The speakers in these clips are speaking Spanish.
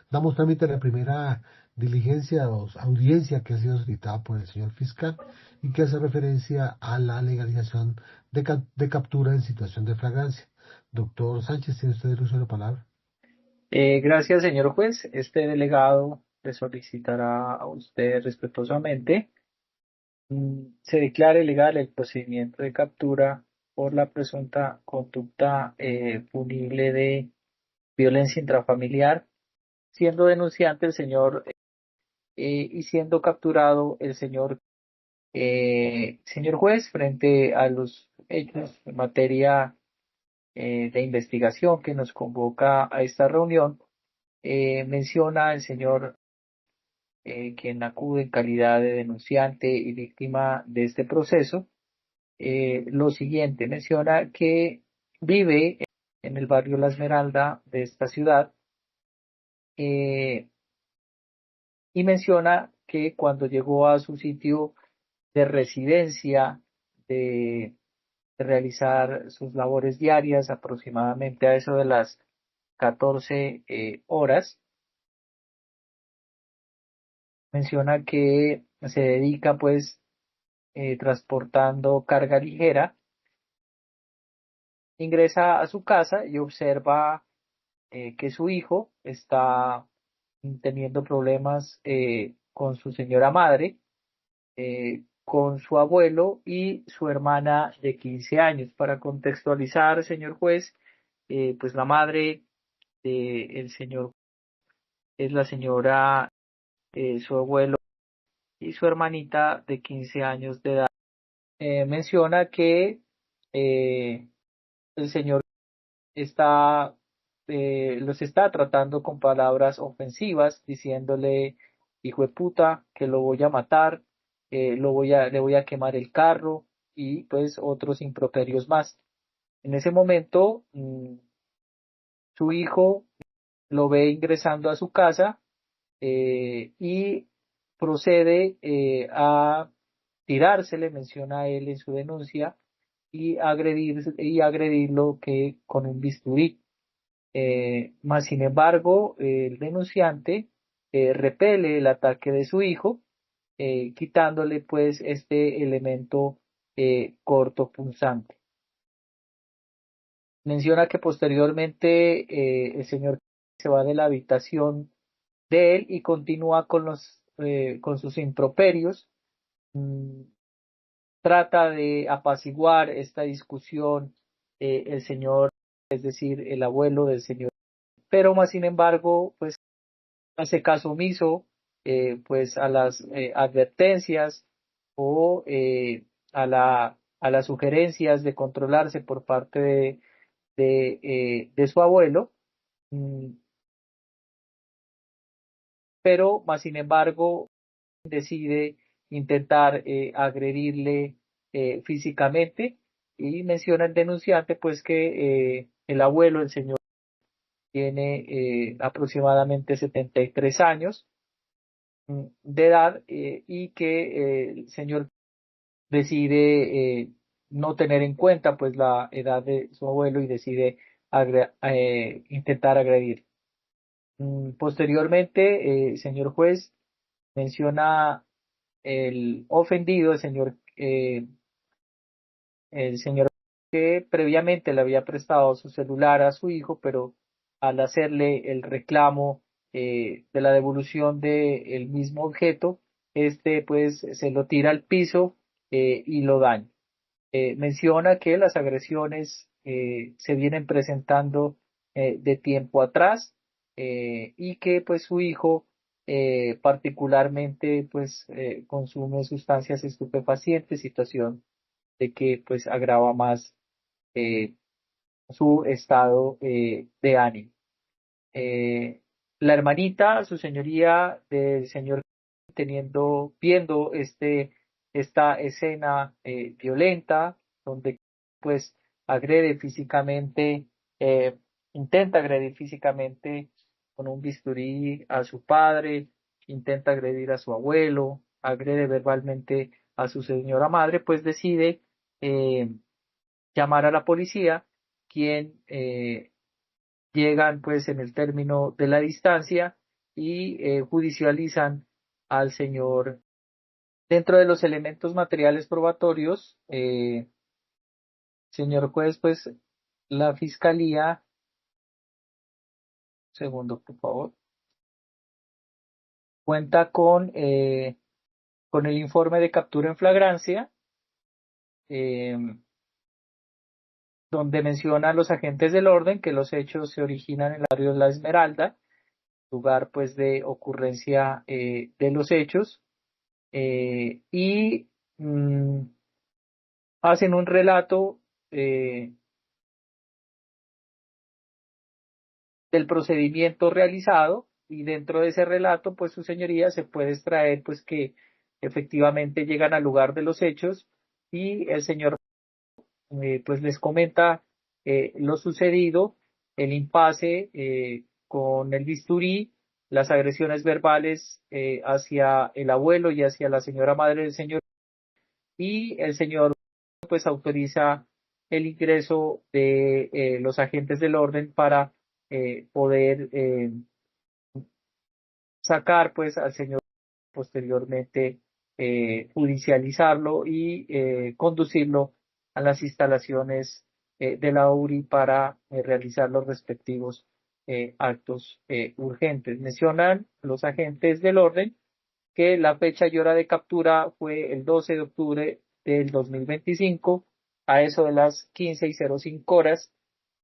Damos trámite a la primera diligencia o audiencia que ha sido solicitada por el señor fiscal y que hace referencia a la legalización de captura en situación de flagrancia. Doctor Sánchez, ¿tiene usted el uso de la palabra? Gracias, señor juez. Este delegado le solicitará a usted respetuosamente se declare legal el procedimiento de captura por la presunta conducta punible de violencia intrafamiliar, siendo denunciante el señor y siendo capturado el señor juez frente a los hechos en materia de investigación que nos convoca a esta reunión. Menciona el señor quien acude en calidad de denunciante y víctima de este proceso, lo siguiente, menciona que vive en el barrio La Esmeralda de esta ciudad eh, y menciona que cuando llegó a su sitio de residencia, de, de realizar sus labores diarias, aproximadamente a eso de las 14 horas, menciona que se dedica pues transportando carga ligera, ingresa a su casa y observa que su hijo está teniendo problemas con su señora madre, con su abuelo y su hermana de 15 años. Para contextualizar, señor juez, pues la madre del señor es la señora, su abuelo y su hermanita de 15 años de edad. Menciona que eh, el señor los está tratando con palabras ofensivas, diciéndole hijo de puta, que lo voy a matar, le voy a quemar el carro y pues otros improperios más. En ese momento, su hijo lo ve ingresando a su casa y procede a tirársele, menciona él en su denuncia, y agredirlo que con un bisturí. Más sin embargo, el denunciante repele el ataque de su hijo, quitándole pues este elemento cortopunzante. Menciona que posteriormente el señor se va de la habitación de él y continúa con sus improperios. Mm, Trata de apaciguar esta discusión el señor, es decir, el abuelo del señor, pero más sin embargo, pues hace caso omiso pues a las advertencias o a las sugerencias de controlarse por parte de su abuelo, mm, pero más sin embargo decide intentar agredirle físicamente y menciona el denunciante pues que el abuelo, el señor, tiene aproximadamente 73 años de edad y que el señor decide no tener en cuenta pues la edad de su abuelo y decide intentar agredir. Posteriormente, señor juez, menciona el ofendido, el señor que previamente le había prestado su celular a su hijo, pero al hacerle el reclamo de la devolución del mismo objeto, este pues se lo tira al piso y lo daña. Menciona que las agresiones se vienen presentando de tiempo atrás y que pues su hijo particularmente pues consume sustancias estupefacientes, situación de que pues agrava más eh, su estado de ánimo. Eh, la hermanita, su señoría del señor viendo esta escena violenta, donde pues agrede físicamente, eh, intenta agredir físicamente con un bisturí a su padre, intenta agredir a su abuelo, agrede verbalmente a su señora madre, pues decide eh, llamar a la policía, quien llegan pues en el término de la distancia y judicializan al señor. Dentro de los elementos materiales probatorios, señor juez, pues la fiscalía, segundo, por favor, cuenta con el informe de captura en flagrancia, eh, donde menciona a los agentes del orden que los hechos se originan en el barrio La Esmeralda, lugar pues de ocurrencia de los hechos, y hacen un relato del procedimiento realizado, y dentro de ese relato pues su señoría se puede extraer pues que efectivamente llegan al lugar de los hechos y el señor pues les comenta lo sucedido, el impasse con el bisturí, las agresiones verbales hacia el abuelo y hacia la señora madre del señor, y el señor pues autoriza el ingreso de los agentes del orden para poder sacar pues al señor, posteriormente judicializarlo y conducirlo a las instalaciones de la URI para realizar los respectivos actos urgentes. Mencionan los agentes del orden que la fecha y hora de captura fue el 12 de octubre del 2025 a eso de las 15:05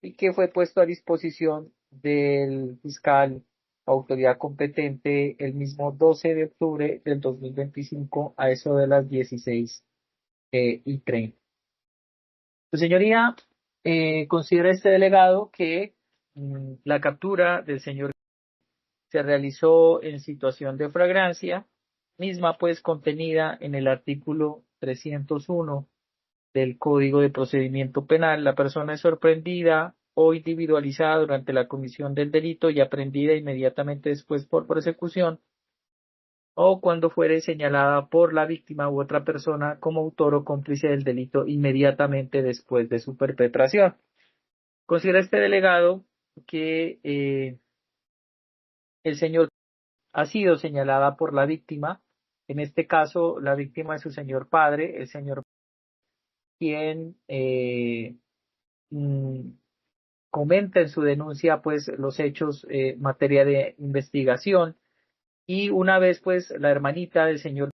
y que fue puesto a disposición del fiscal autoridad competente el mismo 12 de octubre del 2025 a eso de las 16:30. Su señoría, considera este delegado que la captura del señor se realizó en situación de flagrancia, misma pues contenida en el artículo 301 del Código de Procedimiento Penal. La persona es sorprendida o individualizada durante la comisión del delito y aprendida inmediatamente después por persecución, o cuando fuere señalada por la víctima u otra persona como autor o cómplice del delito inmediatamente después de su perpetración. Considera este delegado que el señor ha sido señalada por la víctima. En este caso, la víctima es su señor padre, el señor quien mm, comenta en su denuncia pues los hechos en materia de investigación, y una vez pues la hermanita del señor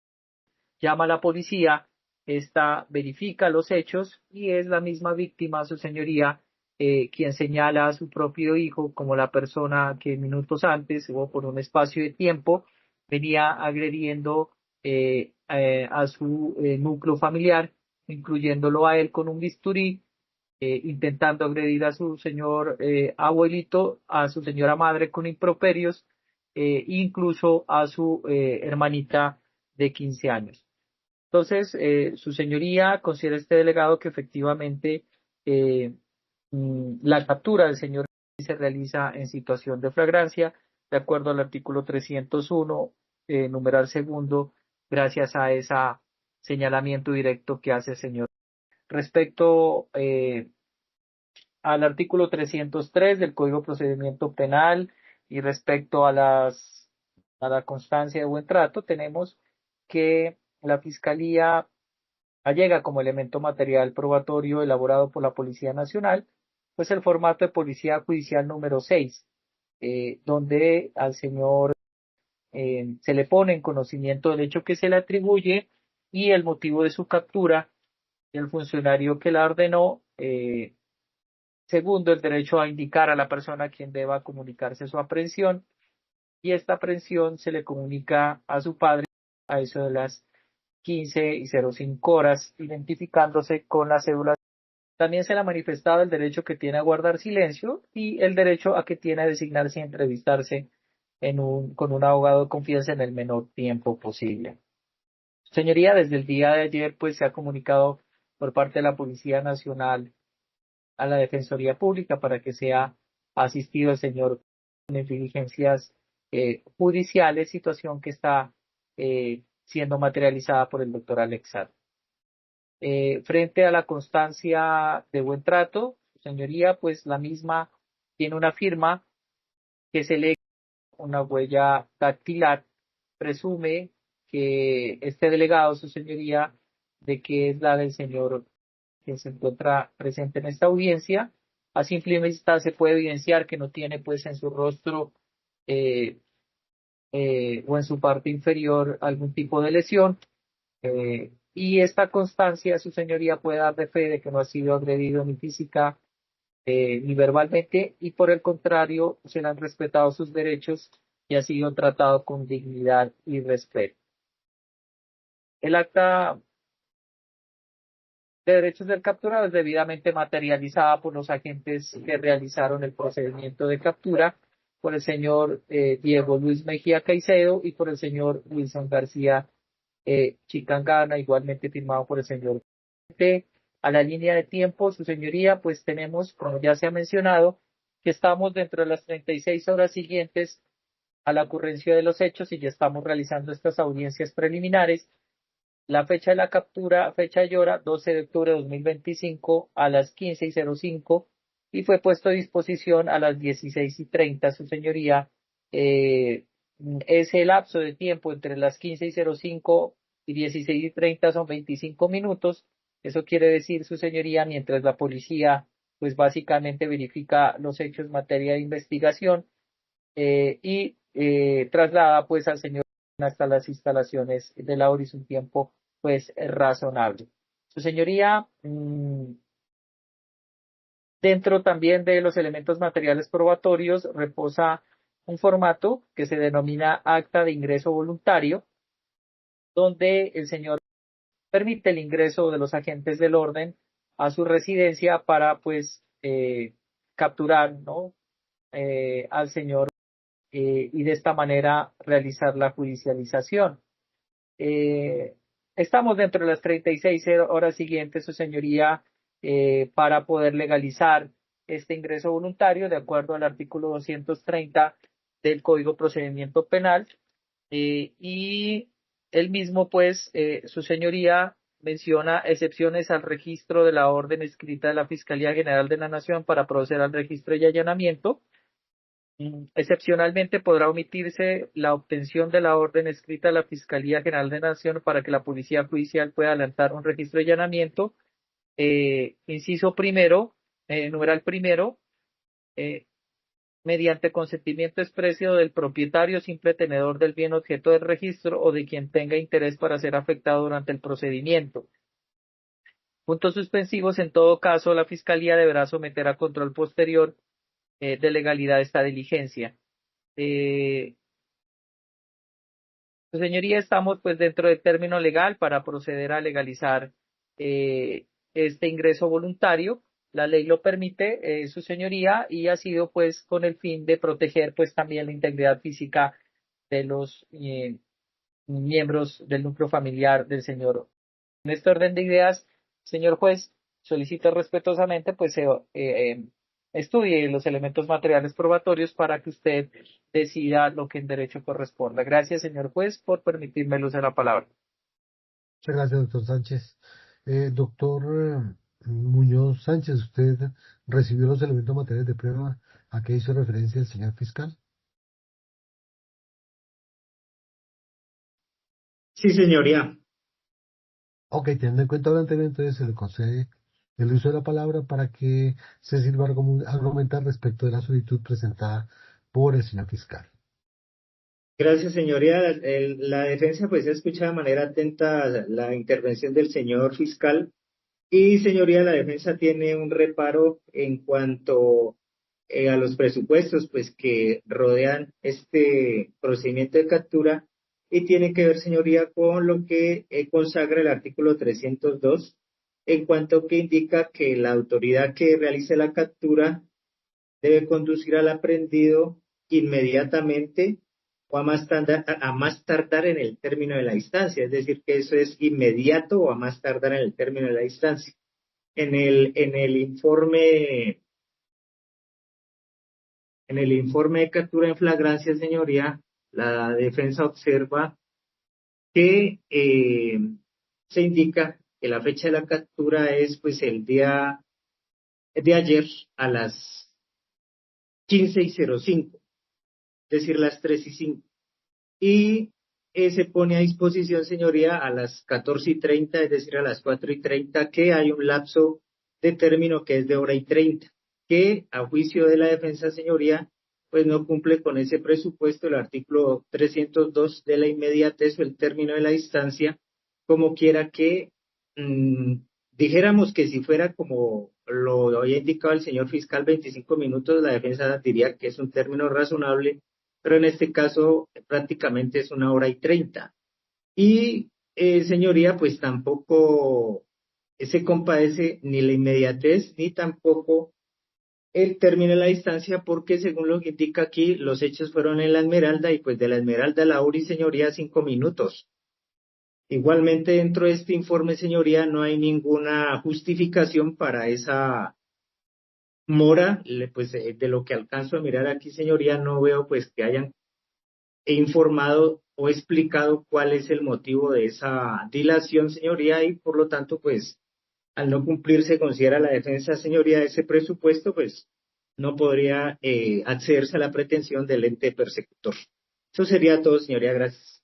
llama a la policía, esta verifica los hechos y es la misma víctima, su señoría, quien señala a su propio hijo como la persona que minutos antes o por un espacio de tiempo venía agrediendo a su núcleo familiar, incluyéndolo a él con un bisturí, intentando agredir a su señor abuelito, a su señora madre con improperios, incluso a su hermanita de 15 años. Entonces, su señoría considera este delegado que efectivamente eh, la captura del señor se realiza en situación de flagrancia, de acuerdo al artículo 301, numeral segundo, gracias a ese señalamiento directo que hace el señor. Respecto al artículo 303 del Código de Procedimiento Penal y respecto a la constancia de buen trato, tenemos que la Fiscalía allega como elemento material probatorio elaborado por la Policía Nacional, pues el formato de Policía Judicial número 6, donde al señor se le pone en conocimiento del hecho que se le atribuye y el motivo de su captura, el funcionario que la ordenó. Segundo, el derecho a indicar a la persona a quien deba comunicarse su aprehensión, y esta aprehensión se le comunica a su padre a eso de las 15:05, identificándose con la cédula. También se le ha manifestado el derecho que tiene a guardar silencio y el derecho a que tiene a designarse y entrevistarse con un abogado de confianza en el menor tiempo posible. Señoría, desde el día de ayer pues se ha comunicado por parte de la Policía Nacional a la Defensoría Pública para que sea asistido el señor en diligencias judiciales, situación que está siendo materializada por el doctor Alexar. Frente a la constancia de buen trato, su señoría, pues la misma tiene una firma que se lee una huella dactilar, presume que este delegado, su señoría, de que es la del señor que se encuentra presente en esta audiencia. A simple vista se puede evidenciar que no tiene pues en su rostro eh, o en su parte inferior algún tipo de lesión. Y esta constancia, su señoría puede dar de fe de que no ha sido agredido ni física ni verbalmente, y por el contrario, se le han respetado sus derechos y ha sido tratado con dignidad y respeto. El acta de derechos del capturado es debidamente materializada por los agentes que realizaron el procedimiento de captura, por el señor Diego Luis Mejía Caicedo y por el señor Wilson García Chicangana, igualmente firmado por el señor. A la línea de tiempo, su señoría, pues tenemos, como ya se ha mencionado, que estamos dentro de las 36 horas siguientes a la ocurrencia de los hechos y ya estamos realizando estas audiencias preliminares. La fecha de la captura, fecha y hora, 12 de octubre de 2025 a las 15:05 y fue puesto a disposición a las 16:30. Su señoría, ese lapso de tiempo entre las 15:05 y 16:30 son 25 minutos. Eso quiere decir, su señoría, mientras la policía, pues básicamente verifica los hechos en materia de investigación y traslada pues al señor hasta las instalaciones de la ORIS un tiempo pues razonable. Su señoría, dentro también de los elementos materiales probatorios reposa un formato que se denomina acta de ingreso voluntario, donde el señor permite el ingreso de los agentes del orden a su residencia para pues capturar, ¿no? Al señor y de esta manera realizar la judicialización. Eh, Estamos dentro de las 36 horas siguientes, su señoría, para poder legalizar este ingreso voluntario de acuerdo al artículo 230 del Código Procedimiento Penal. Y él mismo, pues, su señoría menciona excepciones al registro de la orden escrita de la Fiscalía General de la Nación para proceder al registro y allanamiento. Excepcionalmente podrá omitirse la obtención de la orden escrita de la Fiscalía General de la Nación para que la Policía Judicial pueda adelantar un registro de allanamiento. Inciso primero, numeral primero, eh, mediante consentimiento expreso del propietario simple tenedor del bien objeto del registro o de quien tenga interés para ser afectado durante el procedimiento. Puntos suspensivos, en todo caso, la Fiscalía deberá someter a control posterior de legalidad esta diligencia. Eh, Su señoría, estamos pues dentro del término legal para proceder a legalizar este ingreso voluntario. La ley lo permite, su señoría, y ha sido pues con el fin de proteger pues también la integridad física de los miembros del núcleo familiar del señor. En este orden de ideas, señor juez, solicito respetuosamente pues estudie los elementos materiales probatorios para que usted decida lo que en derecho corresponda. Gracias, señor juez, por permitirme el uso de la palabra. Muchas gracias, doctor Sánchez. Doctor Muñoz Sánchez, ¿usted recibió los elementos materiales de prueba a que hizo referencia el señor fiscal? Sí, señoría. Ok, teniendo en cuenta lo anterior, entonces se le concede el uso de la palabra para que se sirva argumentar respecto de la solicitud presentada por el señor fiscal. Gracias, señoría. La defensa pues escucha de manera atenta la intervención del señor fiscal y, señoría, la defensa tiene un reparo en cuanto a los presupuestos pues que rodean este procedimiento de captura y tiene que ver, señoría, con lo que consagra el artículo 302 en cuanto que indica que la autoridad que realice la captura debe conducir al aprendido inmediatamente o a más tardar en el término de la instancia, es decir, que eso es inmediato o a más tardar en el término de la instancia. En el informe de captura en flagrancia, señoría, la defensa observa que se indica que la fecha de la captura es pues el día de ayer a las 15:05. decir las 3:05. Y se pone a disposición, señoría, a las 14:30, es decir, a las 4:30, que hay un lapso de término que es de 1:30, que a juicio de la defensa, señoría, pues no cumple con ese presupuesto, el artículo 302 de la inmediatez o el término de la distancia, como quiera que dijéramos que si fuera como lo había indicado el señor fiscal, 25 minutos, la defensa diría que es un término razonable, pero en este caso prácticamente es 1:30. Y, señoría, pues tampoco se compadece ni la inmediatez ni tampoco el término de la distancia, porque según lo que indica aquí, los hechos fueron en la Esmeralda y pues de la Esmeralda a la URI, señoría, 5 minutos. Igualmente, dentro de este informe, señoría, no hay ninguna justificación para esa mora, pues de lo que alcanzo a mirar aquí, señoría, no veo pues que hayan informado o explicado cuál es el motivo de esa dilación, señoría, y por lo tanto, pues, al no cumplirse, considera la defensa, señoría, ese presupuesto, pues, no podría accederse a la pretensión del ente persecutor. Eso sería todo, señoría, gracias.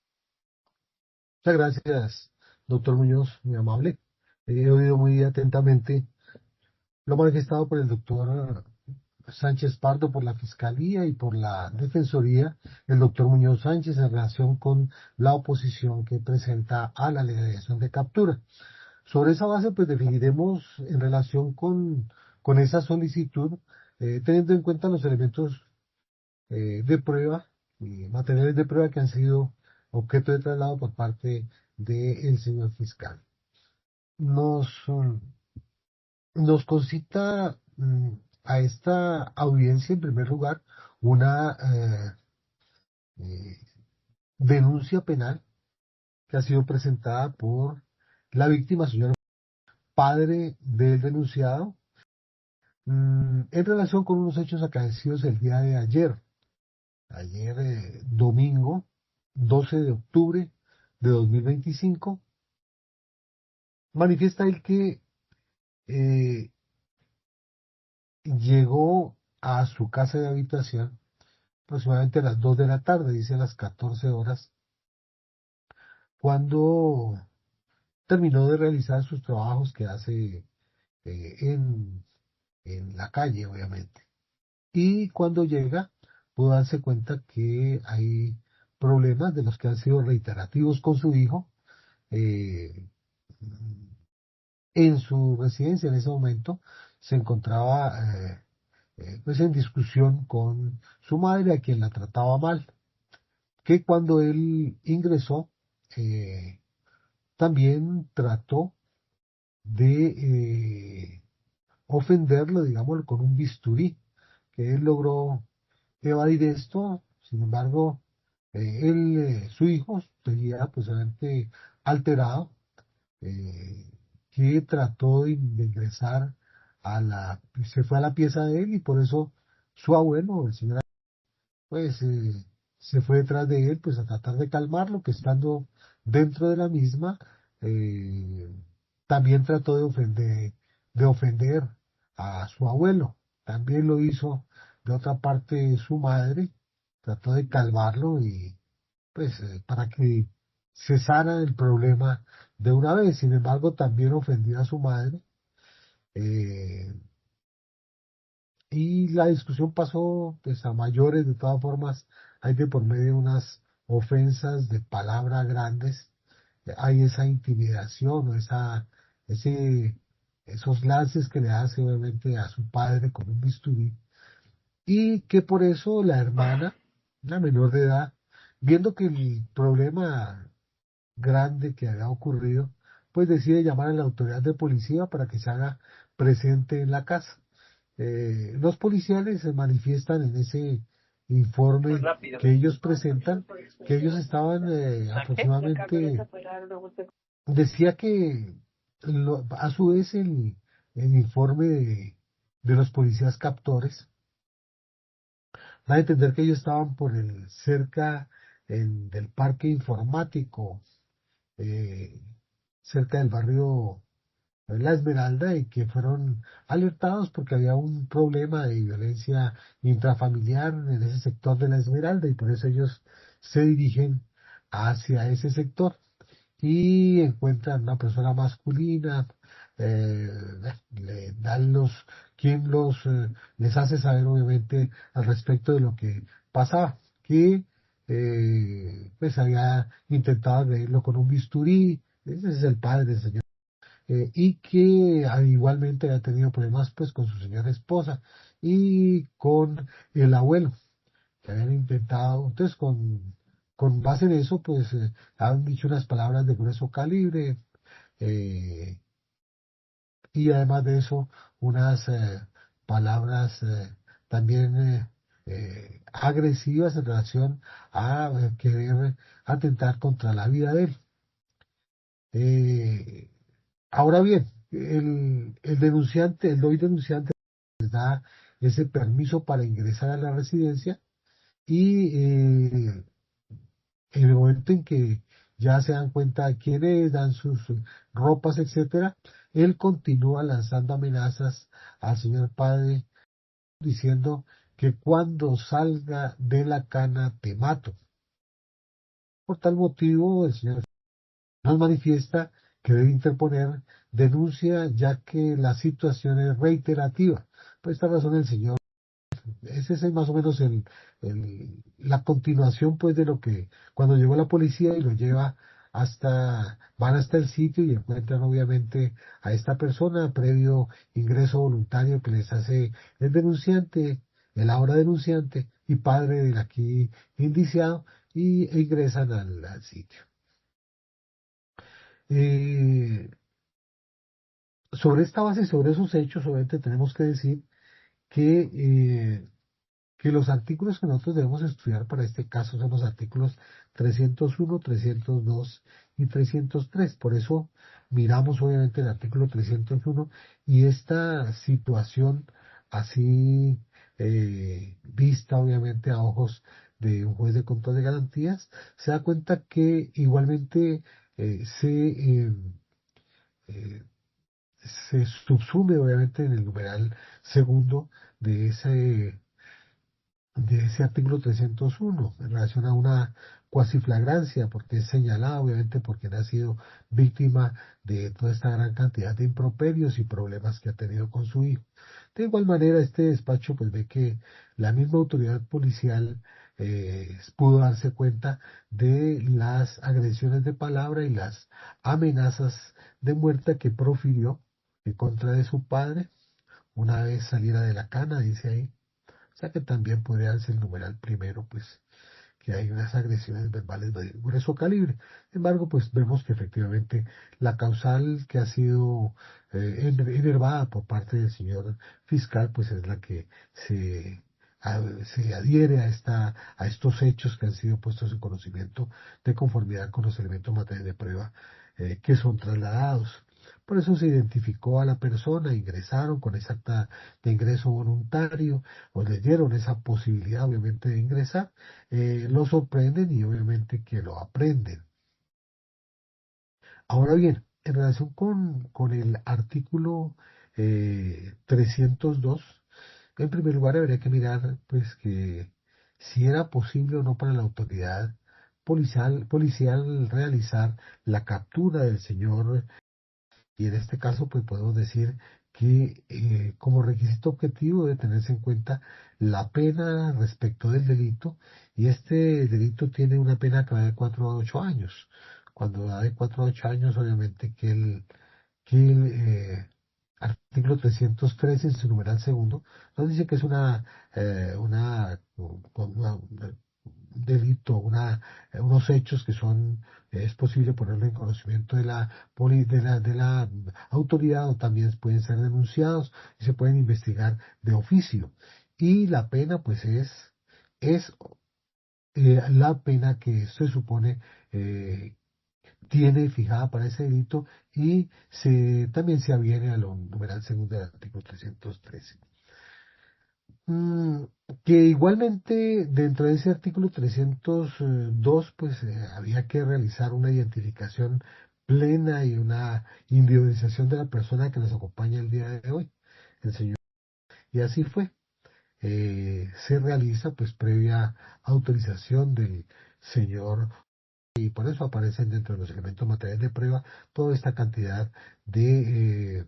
Muchas gracias, doctor Muñoz, muy amable. He oído muy atentamente lo manifestado por el doctor Sánchez Pardo por la Fiscalía y por la Defensoría, el doctor Muñoz Sánchez en relación con la oposición que presenta a la legalización de captura. Sobre esa base, pues definiremos en relación con esa solicitud, teniendo en cuenta los elementos de prueba y materiales de prueba que han sido objeto de traslado por parte del señor fiscal. Nos, nos concita a esta audiencia, en primer lugar, una eh, denuncia penal que ha sido presentada por la víctima, señor padre del denunciado, en relación con unos hechos acaecidos el día de ayer domingo 12 de octubre de 2025. Manifiesta él que eh, llegó a su casa de habitación aproximadamente a las 2 de la tarde, dice a las 14 horas, cuando terminó de realizar sus trabajos que hace en la calle, obviamente. Y cuando llega, pudo darse cuenta que hay problemas de los que han sido reiterativos con su hijo. eh, en su residencia en ese momento se encontraba pues en discusión con su madre, a quien la trataba mal, que cuando él ingresó también trató de ofenderlo, digámoslo, con un bisturí, que él logró evadir esto. Sin embargo, su hijo seguía pues obviamente alterado, eh, que trató de ingresar se fue a la pieza de él, y por eso su abuelo, el señor, pues se fue detrás de él, pues a tratar de calmarlo, que estando dentro de la misma, eh, también trató de ofender a su abuelo. También lo hizo de otra parte su madre, trató de calmarlo y pues para que cesara el problema de una vez. Sin embargo, también ofendió a su madre, eh, y la discusión pasó pues a mayores. De todas formas, hay de por medio unas ofensas de palabras grandes, hay esa intimidación o ese, esos lances que le hace obviamente a su padre con un bisturí, y que por eso la hermana, la menor de edad, viendo que el problema grande que había ocurrido, pues decide llamar a la autoridad de policía para que se haga presente en la casa. Los policiales se manifiestan en ese Muy informe rápido. que ellos presentan, que ellos estaban aproximadamente, decía que a su vez el informe de los policías captores da a entender que ellos estaban por el cerca del parque informático, eh, cerca del barrio La Esmeralda y que fueron alertados porque había un problema de violencia intrafamiliar en ese sector de La Esmeralda y por eso ellos se dirigen hacia ese sector y encuentran una persona masculina, eh, le dan quien les hace saber obviamente al respecto de lo que pasaba, que pues había intentado agredirlo con un bisturí, ese es el padre del señor, y que igualmente había tenido problemas pues con su señora esposa y con el abuelo que habían intentado, entonces con base en eso, pues han dicho unas palabras de grueso calibre eh, y además de eso, unas palabras también agresivas en relación a querer atentar contra la vida de él. Eh, Ahora bien, el denunciante, el hoy denunciante les da ese permiso para ingresar a la residencia y en el momento en que ya se dan cuenta de quién es, dan sus ropas, etcétera, él continúa lanzando amenazas al señor padre diciendo que cuando salga de la cana te mato. Por tal motivo, el señor nos manifiesta que debe interponer denuncia ya que la situación es reiterativa. Por esta razón el señor ese es más o menos la continuación pues de lo que cuando llegó la policía y lo lleva van hasta el sitio y encuentran obviamente a esta persona previo ingreso voluntario que les hace el denunciante, el ahora denunciante y padre del aquí indiciado e ingresan al sitio. Eh, Sobre esta base, sobre esos hechos, obviamente tenemos que decir que los artículos que nosotros debemos estudiar para este caso son los artículos 301, 302 y 303. Por eso miramos obviamente el artículo 301 y esta situación así vista obviamente a ojos de un juez de control de garantías, se da cuenta que igualmente eh, se, eh, eh, se subsume obviamente en el numeral segundo de ese artículo 301 en relación a una cuasiflagrancia, porque es señalada obviamente porque ha sido víctima de toda esta gran cantidad de improperios y problemas que ha tenido con su hijo. De igual manera, este despacho pues ve que la misma autoridad policial pudo darse cuenta de las agresiones de palabra y las amenazas de muerte que profirió en contra de su padre una vez saliera de la cana, dice ahí. O sea que también podría ser el numeral primero, pues, que hay unas agresiones verbales de grueso calibre. Sin embargo, pues vemos que efectivamente la causal que ha sido enervada por parte del señor fiscal, pues es la que se adhiere a estos hechos que han sido puestos en conocimiento de conformidad con los elementos materiales de prueba que son trasladados. Por eso se identificó a la persona, ingresaron con esa acta de ingreso voluntario, o les dieron esa posibilidad obviamente de ingresar, lo sorprenden y obviamente que lo aprenden. Ahora bien, en relación con el artículo 302, en primer lugar habría que mirar pues que si era posible o no para la autoridad policial realizar la captura del señor y en este caso, pues podemos decir que como requisito objetivo debe tenerse en cuenta la pena respecto del delito, y este delito tiene una pena que va de 4 a 8 años. Cuando va de 4 a 8 años, obviamente que el artículo 313 en su numeral segundo nos dice que es un delito, unos hechos que es posible ponerlo en conocimiento de la autoridad o también pueden ser denunciados y se pueden investigar de oficio. Y la pena, pues, es la pena que se supone eh, tiene fijada para ese delito y también se aviene a lo numeral segundo del artículo 313. Mm, que igualmente dentro de ese artículo 302 pues había que realizar una identificación plena y una individualización de la persona que nos acompaña el día de hoy, el Señor. Y así fue. Se realiza pues previa autorización del Señor y por eso aparecen dentro de los elementos materiales de prueba toda esta cantidad de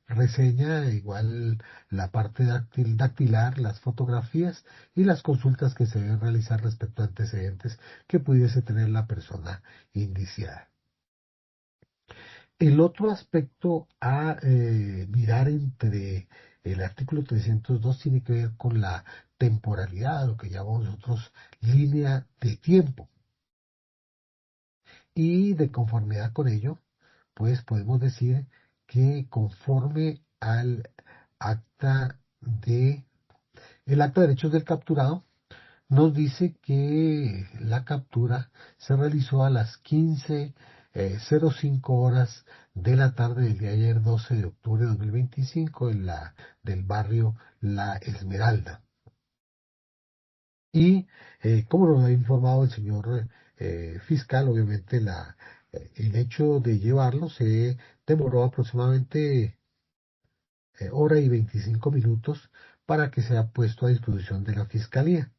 reseña, igual la parte dactilar, las fotografías y las consultas que se deben realizar respecto a antecedentes que pudiese tener la persona indiciada. El otro aspecto a mirar entre el artículo 302 tiene que ver con la temporalidad, lo que llamamos nosotros línea de tiempo. Y de conformidad con ello, pues podemos decir que conforme al acta el acta de derechos del capturado, nos dice que la captura se realizó a las 15:05 horas de la tarde del día de ayer, 12 de octubre de 2025, del barrio La Esmeralda. Y como nos ha informado el señor fiscal, obviamente el hecho de llevarlo se demoró aproximadamente hora y 25 minutos para que sea puesto a disposición de la fiscalía.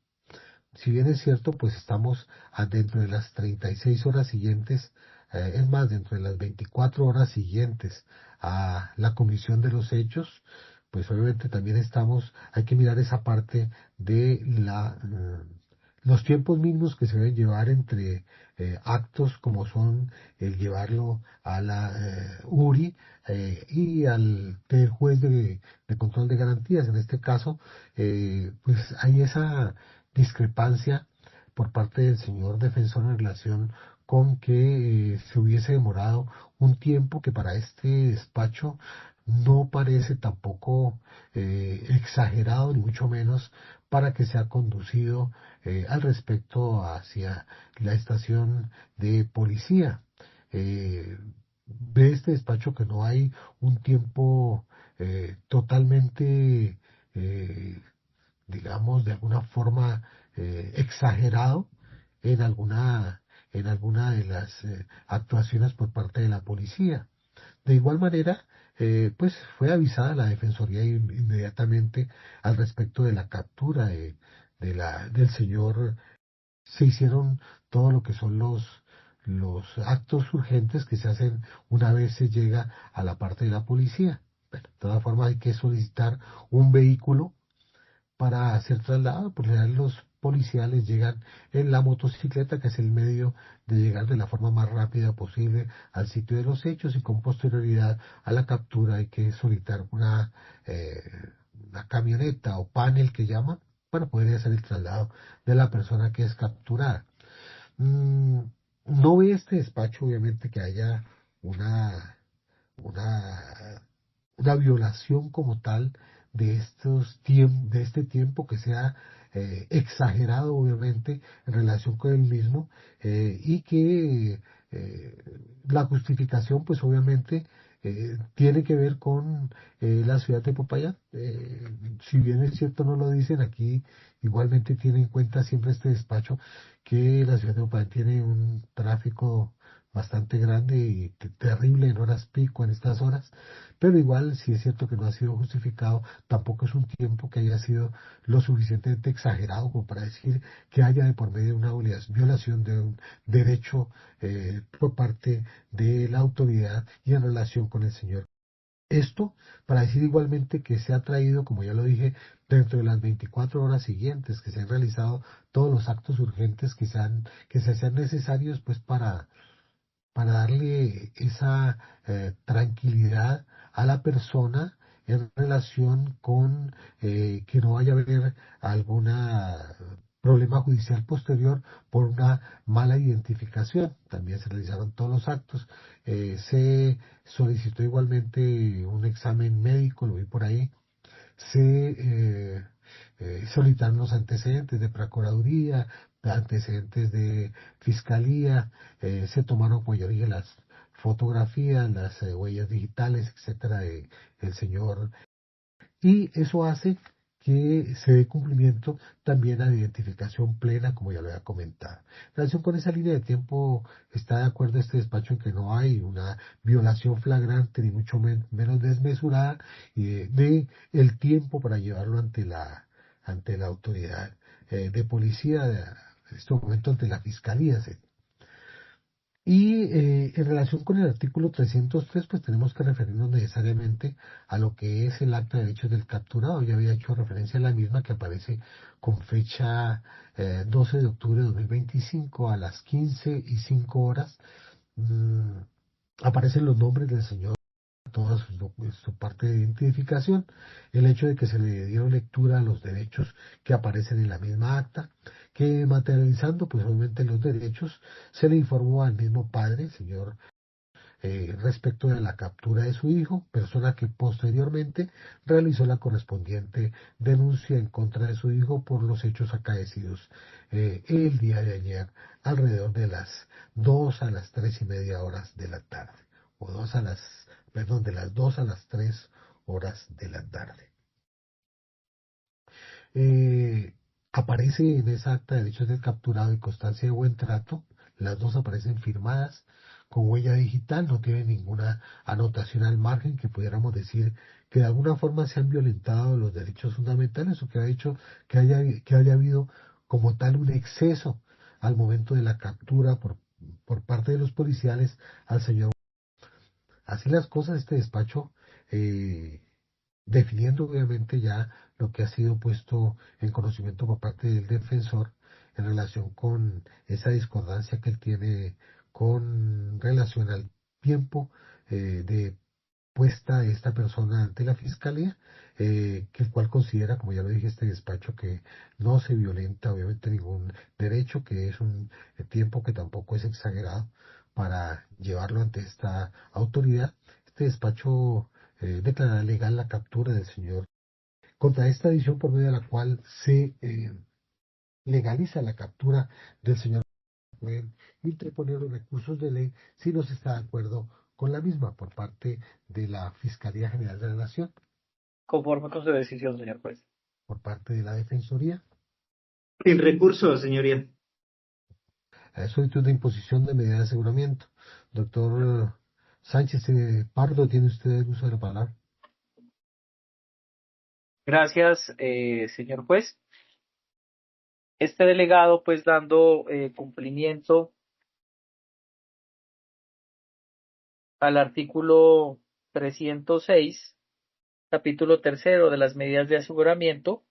Si bien es cierto, pues estamos dentro de las 36 horas siguientes, es más, dentro de las 24 horas siguientes a la comisión de los hechos, pues obviamente también hay que mirar esa parte de los tiempos mínimos que se deben llevar entre actos como son el llevarlo a la URI y al juez de control de garantías. En este caso, pues hay esa discrepancia por parte del señor defensor en relación con que se hubiese demorado un tiempo que para este despacho no parece tampoco exagerado, ni mucho menos para que sea conducido al respecto hacia la estación de policía. Ve este despacho que no hay un tiempo totalmente digamos, de alguna forma exagerado en alguna de las actuaciones por parte de la policía. De igual manera, pues fue avisada la Defensoría inmediatamente al respecto de la captura del señor. Se hicieron todo lo que son los actos urgentes que se hacen una vez se llega a la parte de la policía. Bueno, de todas formas hay que solicitar un vehículo para ser trasladado. Por lo general los policiales llegan en la motocicleta, que es el medio de llegar de la forma más rápida posible al sitio de los hechos y con posterioridad a la captura hay que solicitar eh, una camioneta o panel que llaman para poder hacer el traslado de la persona que es capturada. Mm, no ve este despacho, obviamente, que haya una, una una violación como tal de este tiempo que sea exagerado obviamente en relación con el mismo y que eh, la justificación pues obviamente tiene que ver con la ciudad de Popayán. Si bien es cierto no lo dicen aquí, igualmente tiene en cuenta siempre este despacho que la ciudad de Popayán tiene un tráfico bastante grande y terrible en horas pico en estas horas, pero igual si es cierto que no ha sido justificado, tampoco es un tiempo que haya sido lo suficientemente exagerado como para decir que haya de por medio una violación de un derecho por parte de la autoridad y en relación con el señor. Esto para decir igualmente que se ha traído, como ya lo dije, dentro de las 24 horas siguientes, que se han realizado todos los actos urgentes que se sean necesarios pues para darle esa tranquilidad a la persona en relación con que no vaya a haber algún problema judicial posterior por una mala identificación. También se realizaron todos los actos. Se solicitó igualmente un examen médico, lo vi por ahí. Se solicitaron los antecedentes de Procuraduría, antecedentes de Fiscalía, se tomaron mayoría las fotografías, las huellas digitales, etcétera, del señor. Y eso hace que se dé cumplimiento también a la identificación plena, como ya lo había comentado. En relación con esa línea de tiempo, está de acuerdo este despacho en que no hay una violación flagrante, ni mucho menos desmesurada, de el tiempo para llevarlo ante la autoridad de policía, en este momento ante la fiscalía. Y en relación con el artículo 303, pues tenemos que referirnos necesariamente a lo que es el acta de derechos del capturado. Ya había hecho referencia a la misma que aparece con fecha 12 de octubre de 2025 a las 15:05. Mm, Aparecen los nombres del señor, toda su parte de identificación, el hecho de que se le dieron lectura a los derechos que aparecen en la misma acta, que materializando pues obviamente los derechos, se le informó al mismo padre, señor, respecto de la captura de su hijo, persona que posteriormente realizó la correspondiente denuncia en contra de su hijo por los hechos acaecidos el día de ayer, alrededor de las 2 a las 3:30 de la tarde, o 2 a las, perdón, de las 2 a las 3 de la tarde. Eh, Aparece en esa acta de derechos del capturado y constancia de buen trato. Las dos aparecen firmadas con huella digital, no tiene ninguna anotación al margen que pudiéramos decir que de alguna forma se han violentado los derechos fundamentales o que ha hecho que haya habido como tal un exceso al momento de la captura por parte de los policiales al señor. Así las cosas, este despacho eh, definiendo obviamente ya lo que ha sido puesto en conocimiento por parte del defensor en relación con esa discordancia que él tiene con relación al tiempo de puesta de esta persona ante la fiscalía, que el cual considera, como ya lo dije, este despacho que no se violenta obviamente ningún derecho, que es un tiempo que tampoco es exagerado para llevarlo ante esta autoridad. Este despacho declarará legal la captura del señor contra esta edición por medio de la cual se legaliza la captura del señor. Pueden interponer los recursos de ley si no se está de acuerdo con la misma por parte de la Fiscalía General de la Nación, Conforme con su decisión, señor juez. por parte de la Defensoría, Sin recurso, señoría. a solicitud de imposición de medida de aseguramiento. Doctor Sánchez Pardo, tiene usted el uso de la palabra. Gracias, señor juez. Este delegado, pues dando cumplimiento al artículo 306, capítulo tercero de las medidas de aseguramiento,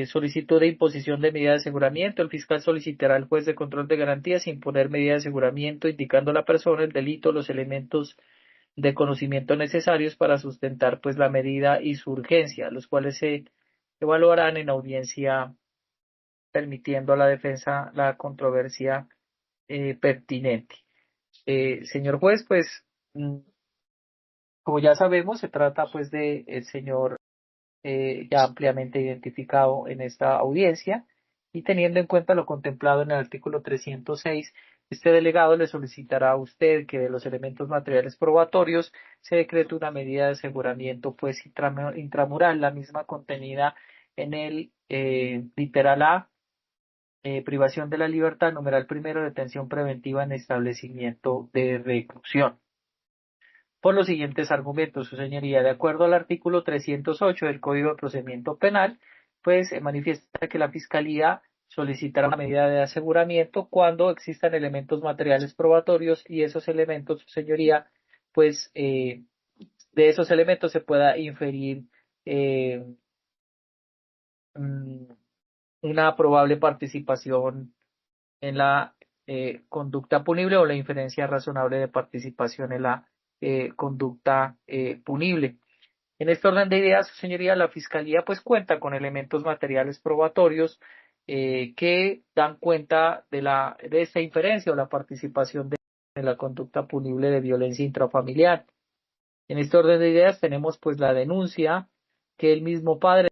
solicitud de imposición de medida de aseguramiento. El fiscal solicitará al juez de control de garantías imponer medida de aseguramiento, indicando a la persona, el delito, los elementos de conocimiento necesarios para sustentar pues la medida y su urgencia, los cuales se evaluarán en audiencia, permitiendo a la defensa la controversia pertinente. Señor juez, pues como ya sabemos, se trata pues de el señor ya ampliamente identificado en esta audiencia, y teniendo en cuenta lo contemplado en el artículo 306, este delegado le solicitará a usted que de los elementos materiales probatorios se decrete una medida de aseguramiento pues intramural, la misma contenida en el literal A, privación de la libertad, numeral primero, detención preventiva en establecimiento de reclusión. Por los siguientes argumentos, su señoría, de acuerdo al artículo 308 del Código de Procedimiento Penal, pues se manifiesta que la Fiscalía solicitará una medida de aseguramiento cuando existan elementos materiales probatorios y esos elementos, su señoría, pues de esos elementos se pueda inferir eh, mm, una probable participación en la conducta punible o la inferencia razonable de participación en la conducta punible. En este orden de ideas, su señoría, la Fiscalía pues cuenta con elementos materiales probatorios que dan cuenta de esta inferencia o la participación en la conducta punible de violencia intrafamiliar. En este orden de ideas tenemos pues la denuncia que el mismo padre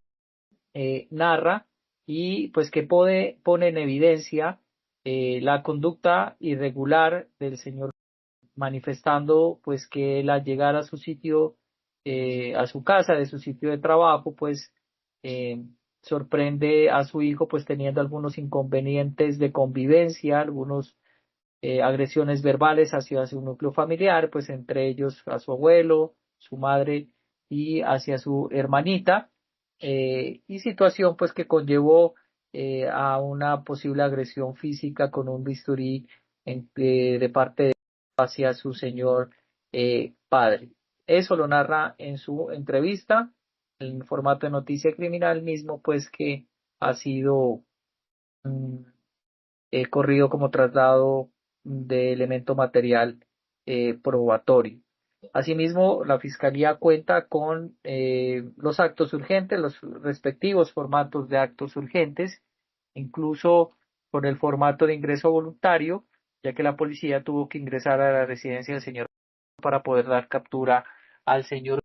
narra y pues que pone en evidencia la conducta irregular del señor, manifestando pues que él al llegar a su sitio, a su casa, de su sitio de trabajo, pues eh, sorprende a su hijo pues teniendo algunos inconvenientes de convivencia, algunos agresiones verbales hacia su núcleo familiar, pues entre ellos a su abuelo, su madre y hacia su hermanita, y situación pues que conllevó a una posible agresión física con un bisturí de parte de hacia su señor padre. Eso lo narra en su entrevista, en formato de noticia criminal mismo, pues que ha sido mm, corrido como traslado de elemento material probatorio. Asimismo, la Fiscalía cuenta con los actos urgentes, los respectivos formatos de actos urgentes, incluso con el formato de ingreso voluntario, ya que la policía tuvo que ingresar a la residencia del señor para poder dar captura al señor,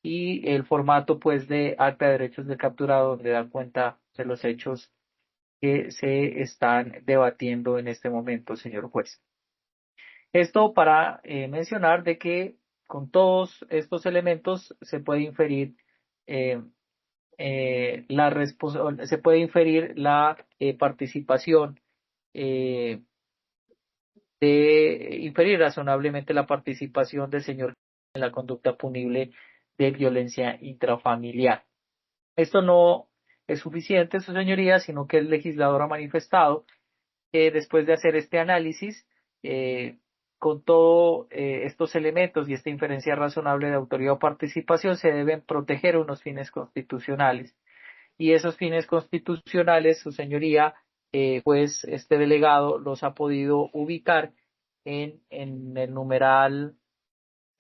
y el formato pues de acta de derechos del capturado donde da cuenta de los hechos que se están debatiendo en este momento, señor juez. Esto para mencionar de que con todos estos elementos se puede inferir eh, se puede inferir la participación eh, de inferir razonablemente la participación del señor en la conducta punible de violencia intrafamiliar. Esto no es suficiente, su señoría, sino que el legislador ha manifestado que después de hacer este análisis, con todos estos elementos y esta inferencia razonable de autoridad o participación, se deben proteger unos fines constitucionales. Y esos fines constitucionales, su señoría, pues este delegado los ha podido ubicar en el numeral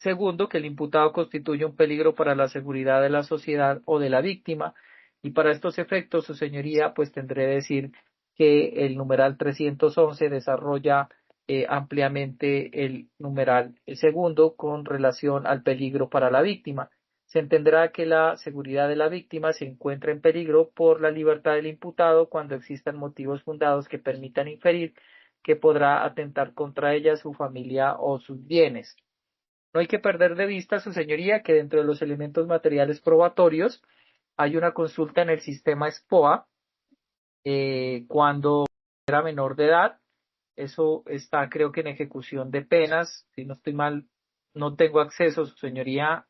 segundo, que el imputado constituye un peligro para la seguridad de la sociedad o de la víctima, y para estos efectos, su señoría, pues tendré que decir que el numeral 311 desarrolla ampliamente el numeral segundo con relación al peligro para la víctima. Se entenderá que la seguridad de la víctima se encuentra en peligro por la libertad del imputado cuando existan motivos fundados que permitan inferir que podrá atentar contra ella, su familia o sus bienes. No hay que perder de vista, su señoría, que dentro de los elementos materiales probatorios hay una consulta en el sistema SPOA cuando era menor de edad. Eso está, creo que en ejecución de penas. Si no estoy mal, no tengo acceso, su señoría,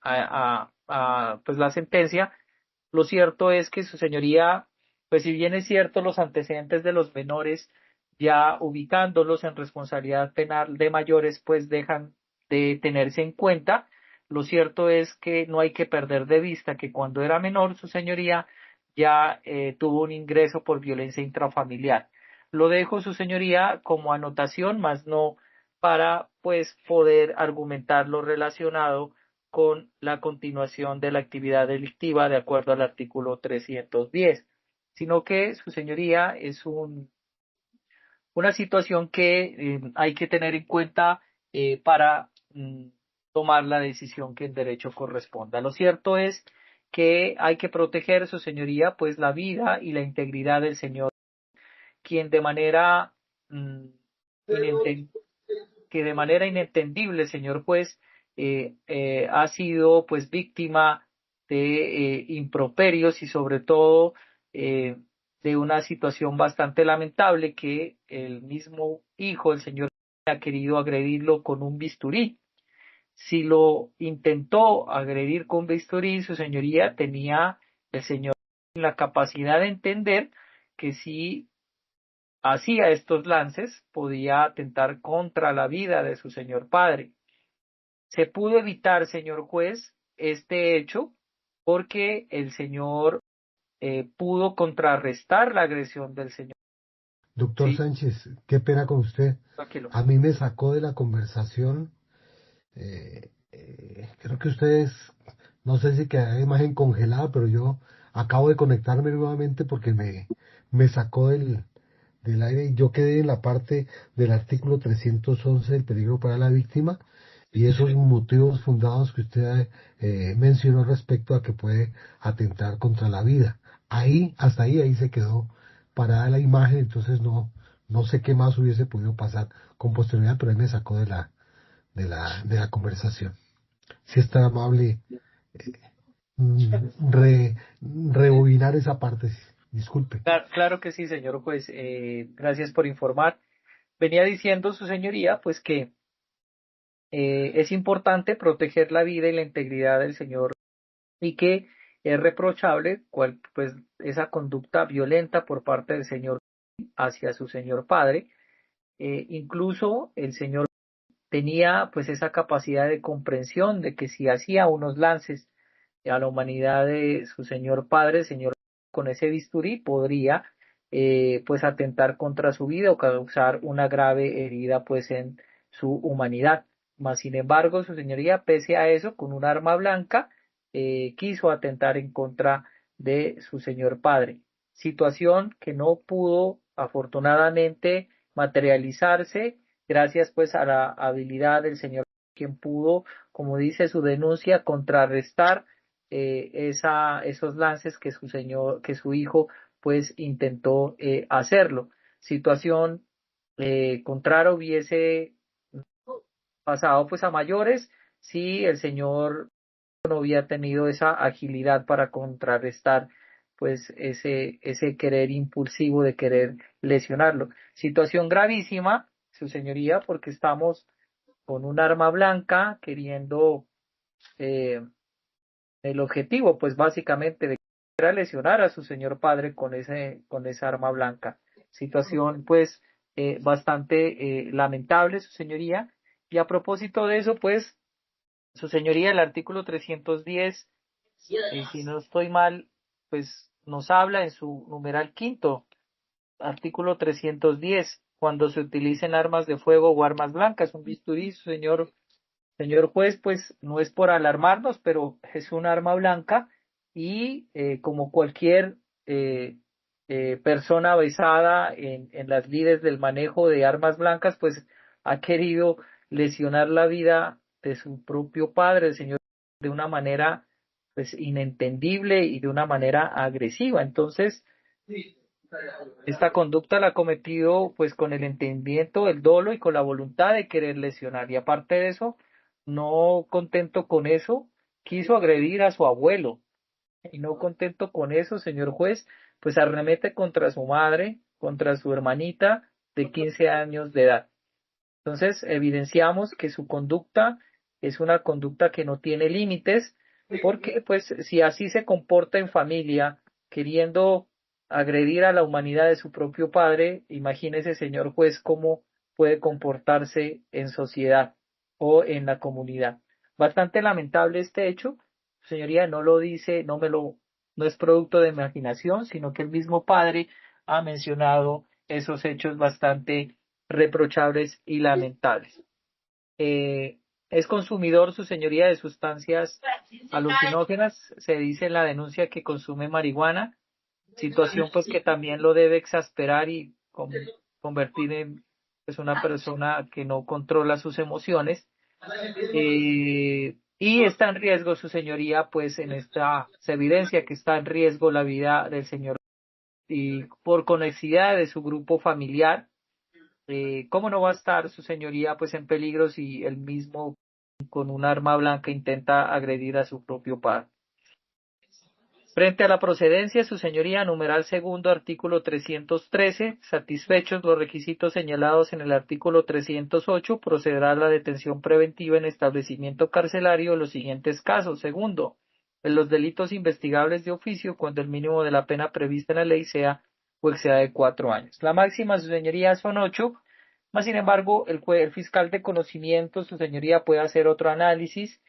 pues la sentencia. Lo cierto es que su señoría, pues si bien es cierto los antecedentes de los menores, ya ubicándolos en responsabilidad penal de mayores, pues dejan de tenerse en cuenta. Lo cierto es que no hay que perder de vista que cuando era menor, su señoría ya tuvo un ingreso por violencia intrafamiliar. Lo dejo, su señoría, como anotación, más no para pues poder argumentar lo relacionado con la continuación de la actividad delictiva de acuerdo al artículo 310, sino que su señoría es una situación que hay que tener en cuenta para tomar la decisión que en derecho corresponda. Lo cierto es que hay que proteger, su señoría, pues la vida y la integridad del señor, quien de manera mm, que de manera inentendible, señor juez, ha sido pues víctima de improperios y sobre todo eh, de una situación bastante lamentable que el mismo hijo, el señor, ha querido agredirlo con un bisturí. Si lo intentó agredir con bisturí, su señoría tenía el señor la capacidad de entender que si hacía estos lances, podía atentar contra la vida de su señor padre. Se pudo evitar, señor juez, este hecho porque el señor pudo contrarrestar la agresión del señor. Doctor Sí, Sánchez, qué pena con usted. tranquilo. A mí me sacó de la conversación. Creo que ustedes, no sé si queda imagen congelada, pero yo acabo de conectarme nuevamente porque me sacó del aire y yo quedé en la parte del artículo 311 del peligro para la víctima y esos motivos fundados que usted mencionó respecto a que puede atentar contra la vida. Ahí, hasta ahí se quedó parada la imagen, entonces no sé qué más hubiese podido pasar con posterioridad, pero ahí me sacó de la conversación. Si es tan amable. rebobinar esa parte. Disculpe. Claro que sí, señor juez. Gracias por informar. Venía diciendo su señoría, pues que es importante proteger la vida y la integridad del señor y que es reprochable pues esa conducta violenta por parte del señor hacia su señor padre. Incluso el señor tenía pues esa capacidad de comprensión de que si hacía unos lances a la humanidad de su señor padre, el señor con ese bisturí podría pues atentar contra su vida o causar una grave herida pues en su humanidad. Mas sin embargo, su señoría, pese a eso, con un arma blanca, quiso atentar en contra de su señor padre. Situación que no pudo afortunadamente materializarse gracias pues a la habilidad del señor, quien pudo, como dice su denuncia, contrarrestar esos lances que que su hijo pues intentó hacerlo. Situación contraria hubiese pasado pues a mayores si el señor no había tenido esa agilidad para contrarrestar pues ese querer impulsivo de querer lesionarlo. Situación gravísima, su señoría, porque estamos con un arma blanca queriendo el objetivo, pues básicamente de querer lesionar a su señor padre con esa arma blanca. Situación, pues, bastante lamentable, su señoría. Y a propósito de eso, pues, su señoría, el artículo 310, si no estoy mal, pues, nos habla en su numeral quinto, artículo 310, cuando se utilicen armas de fuego o armas blancas, un bisturí, su señor juez, pues no es por alarmarnos, pero es un arma blanca y como cualquier persona avisada en las lides del manejo de armas blancas, pues ha querido lesionar la vida de su propio padre, el señor, de una manera pues inentendible y de una manera agresiva. Entonces, esta conducta la ha cometido pues con el entendimiento, el dolo y con la voluntad de querer lesionar. Y aparte de eso, no contento con eso, quiso agredir a su abuelo. Y no contento con eso, señor juez, pues arremete contra su madre, contra su hermanita de 15 años de edad. Entonces, evidenciamos que su conducta es una conducta que no tiene límites, porque pues si así se comporta en familia, queriendo agredir a la humanidad de su propio padre, imagínese, señor juez, cómo puede comportarse en sociedad o en la comunidad. Bastante lamentable este hecho, señoría, no lo dice, no es producto de imaginación, sino que el mismo padre ha mencionado esos hechos bastante reprochables y lamentables. Es consumidor, su señoría, de sustancias alucinógenas. Se dice en la denuncia que consume marihuana, situación pues que también lo debe exasperar y convertir en pues, una persona que no controla sus emociones. Y está en riesgo, su señoría, pues en esta se evidencia que está en riesgo la vida del señor y por conexidad de su grupo familiar. ¿Cómo no va a estar su señoría pues en peligro si él mismo con un arma blanca intenta agredir a su propio padre? Frente a la procedencia, su señoría, numeral segundo, artículo 313, satisfechos los requisitos señalados en el artículo 308, procederá a la detención preventiva en establecimiento carcelario en los siguientes casos. Segundo, en los delitos investigables de oficio, cuando el mínimo de la pena prevista en la ley sea o exceda de 4 años. La máxima, su señoría, son 8, mas sin embargo, el fiscal de conocimiento, su señoría, puede hacer otro análisis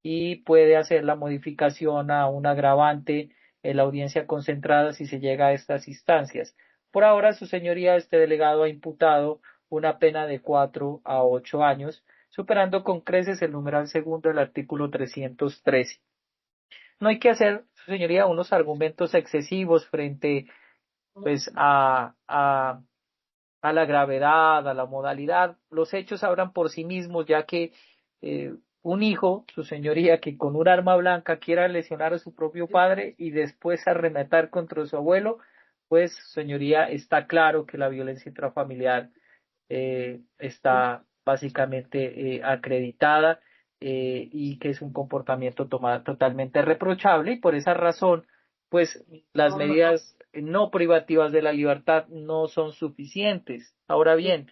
y puede hacer la modificación a un agravante en la audiencia concentrada si se llega a estas instancias. Por ahora, su señoría, este delegado ha imputado una pena de 4 a 8 años, superando con creces el numeral segundo del artículo 313. No hay que hacer, su señoría, unos argumentos excesivos frente pues a la gravedad, a la modalidad. Los hechos hablan por sí mismos, ya que un hijo, su señoría, que con un arma blanca quiera lesionar a su propio padre y después arremeter contra su abuelo, pues, señoría, está claro que la violencia intrafamiliar está básicamente acreditada y que es un comportamiento totalmente reprochable, y por esa razón, pues las medidas no privativas de la libertad no son suficientes. Ahora bien,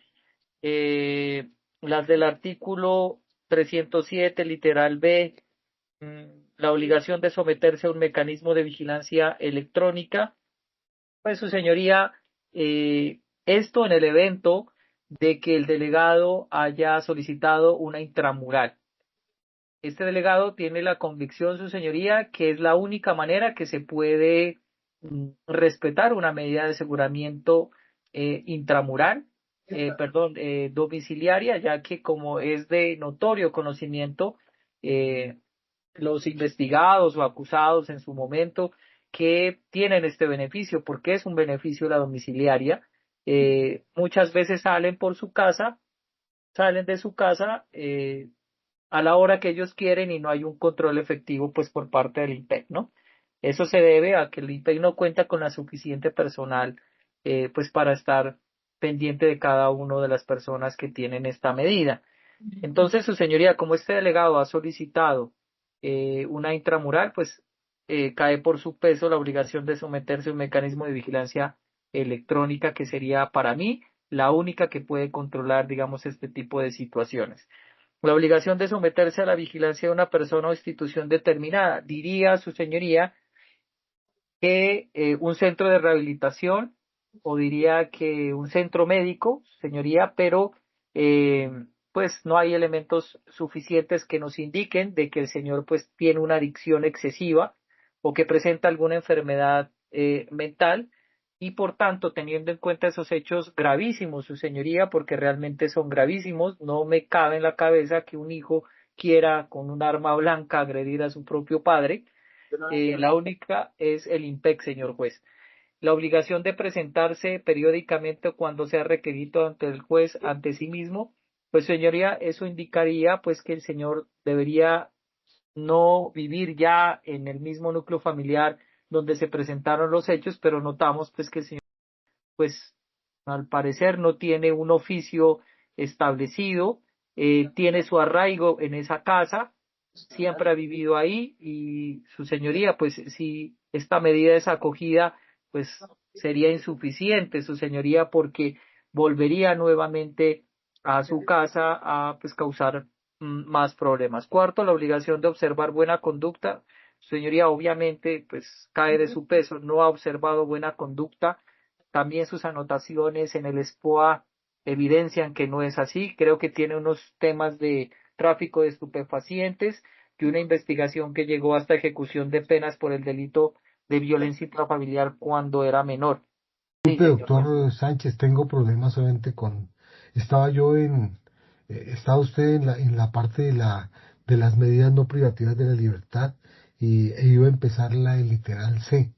eh, las del artículo 307, literal B, la obligación de someterse a un mecanismo de vigilancia electrónica, pues su señoría, esto en el evento de que el delegado haya solicitado una intramural. Este delegado tiene la convicción, su señoría, que es la única manera que se puede respetar una medida de aseguramiento intramural, domiciliaria, ya que como es de notorio conocimiento, eh, los investigados o acusados en su momento que tienen este beneficio, porque es un beneficio la domiciliaria, muchas veces salen de su casa, a la hora que ellos quieren y no hay un control efectivo pues por parte del INPEC, ¿no? Eso se debe a que el INPEC no cuenta con la suficiente personal pues para estar pendiente de cada una de las personas que tienen esta medida. Entonces, su señoría, como este delegado ha solicitado una intramural, pues cae por su peso la obligación de someterse a un mecanismo de vigilancia electrónica que sería para mí la única que puede controlar, digamos, este tipo de situaciones. La obligación de someterse a la vigilancia de una persona o institución determinada. Diría su señoría que un centro de rehabilitación o diría que un centro médico, señoría, pero eh, pues no hay elementos suficientes que nos indiquen de que el señor pues tiene una adicción excesiva o que presenta alguna enfermedad mental y por tanto teniendo en cuenta esos hechos gravísimos, su señoría, porque realmente son gravísimos, no me cabe en la cabeza que un hijo quiera con un arma blanca agredir a su propio padre. La única es el IMPEC, señor juez. La obligación de presentarse periódicamente cuando sea requerido ante el juez, ante sí mismo, pues señoría, eso indicaría pues que el señor debería no vivir ya en el mismo núcleo familiar donde se presentaron los hechos, pero notamos pues que el señor pues al parecer no tiene un oficio establecido, tiene su arraigo en esa casa, siempre ha vivido ahí y su señoría, pues si esta medida es acogida, pues sería insuficiente, su señoría, porque volvería nuevamente a su casa a pues causar más problemas. Cuarto, la obligación de observar buena conducta. Su señoría, obviamente, pues cae de su peso, no ha observado buena conducta. También sus anotaciones en el SPOA evidencian que no es así. Creo que tiene unos temas de tráfico de estupefacientes y una investigación que llegó hasta ejecución de penas por el delito de violencia intrafamiliar cuando era menor. Sí, Disculpe, señor juez. doctor Sánchez, tengo problemas solamente con... Estaba yo en... estaba usted en la parte de las medidas no privativas de la libertad e iba a empezar el literal C.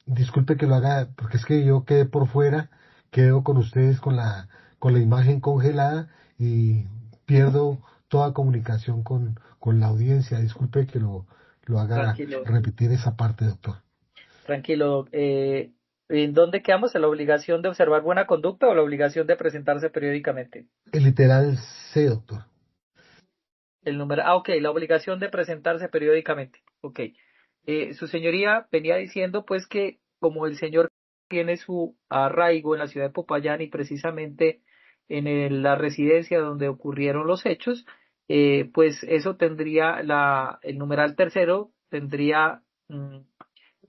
Disculpe que lo haga, porque es que yo quedé por fuera, quedo con ustedes con la imagen congelada y pierdo toda comunicación con la audiencia. Disculpe que lo haga Tranquilo, repetir esa parte, doctor. tranquilo. ¿En dónde quedamos? ¿En la obligación de observar buena conducta o la obligación de presentarse periódicamente? El literal C, doctor. El número, ok, la obligación de presentarse periódicamente. Ok. Su señoría venía diciendo pues que como el señor tiene su arraigo en la ciudad de Popayán y precisamente en la residencia donde ocurrieron los hechos, pues eso tendría el numeral tercero tendría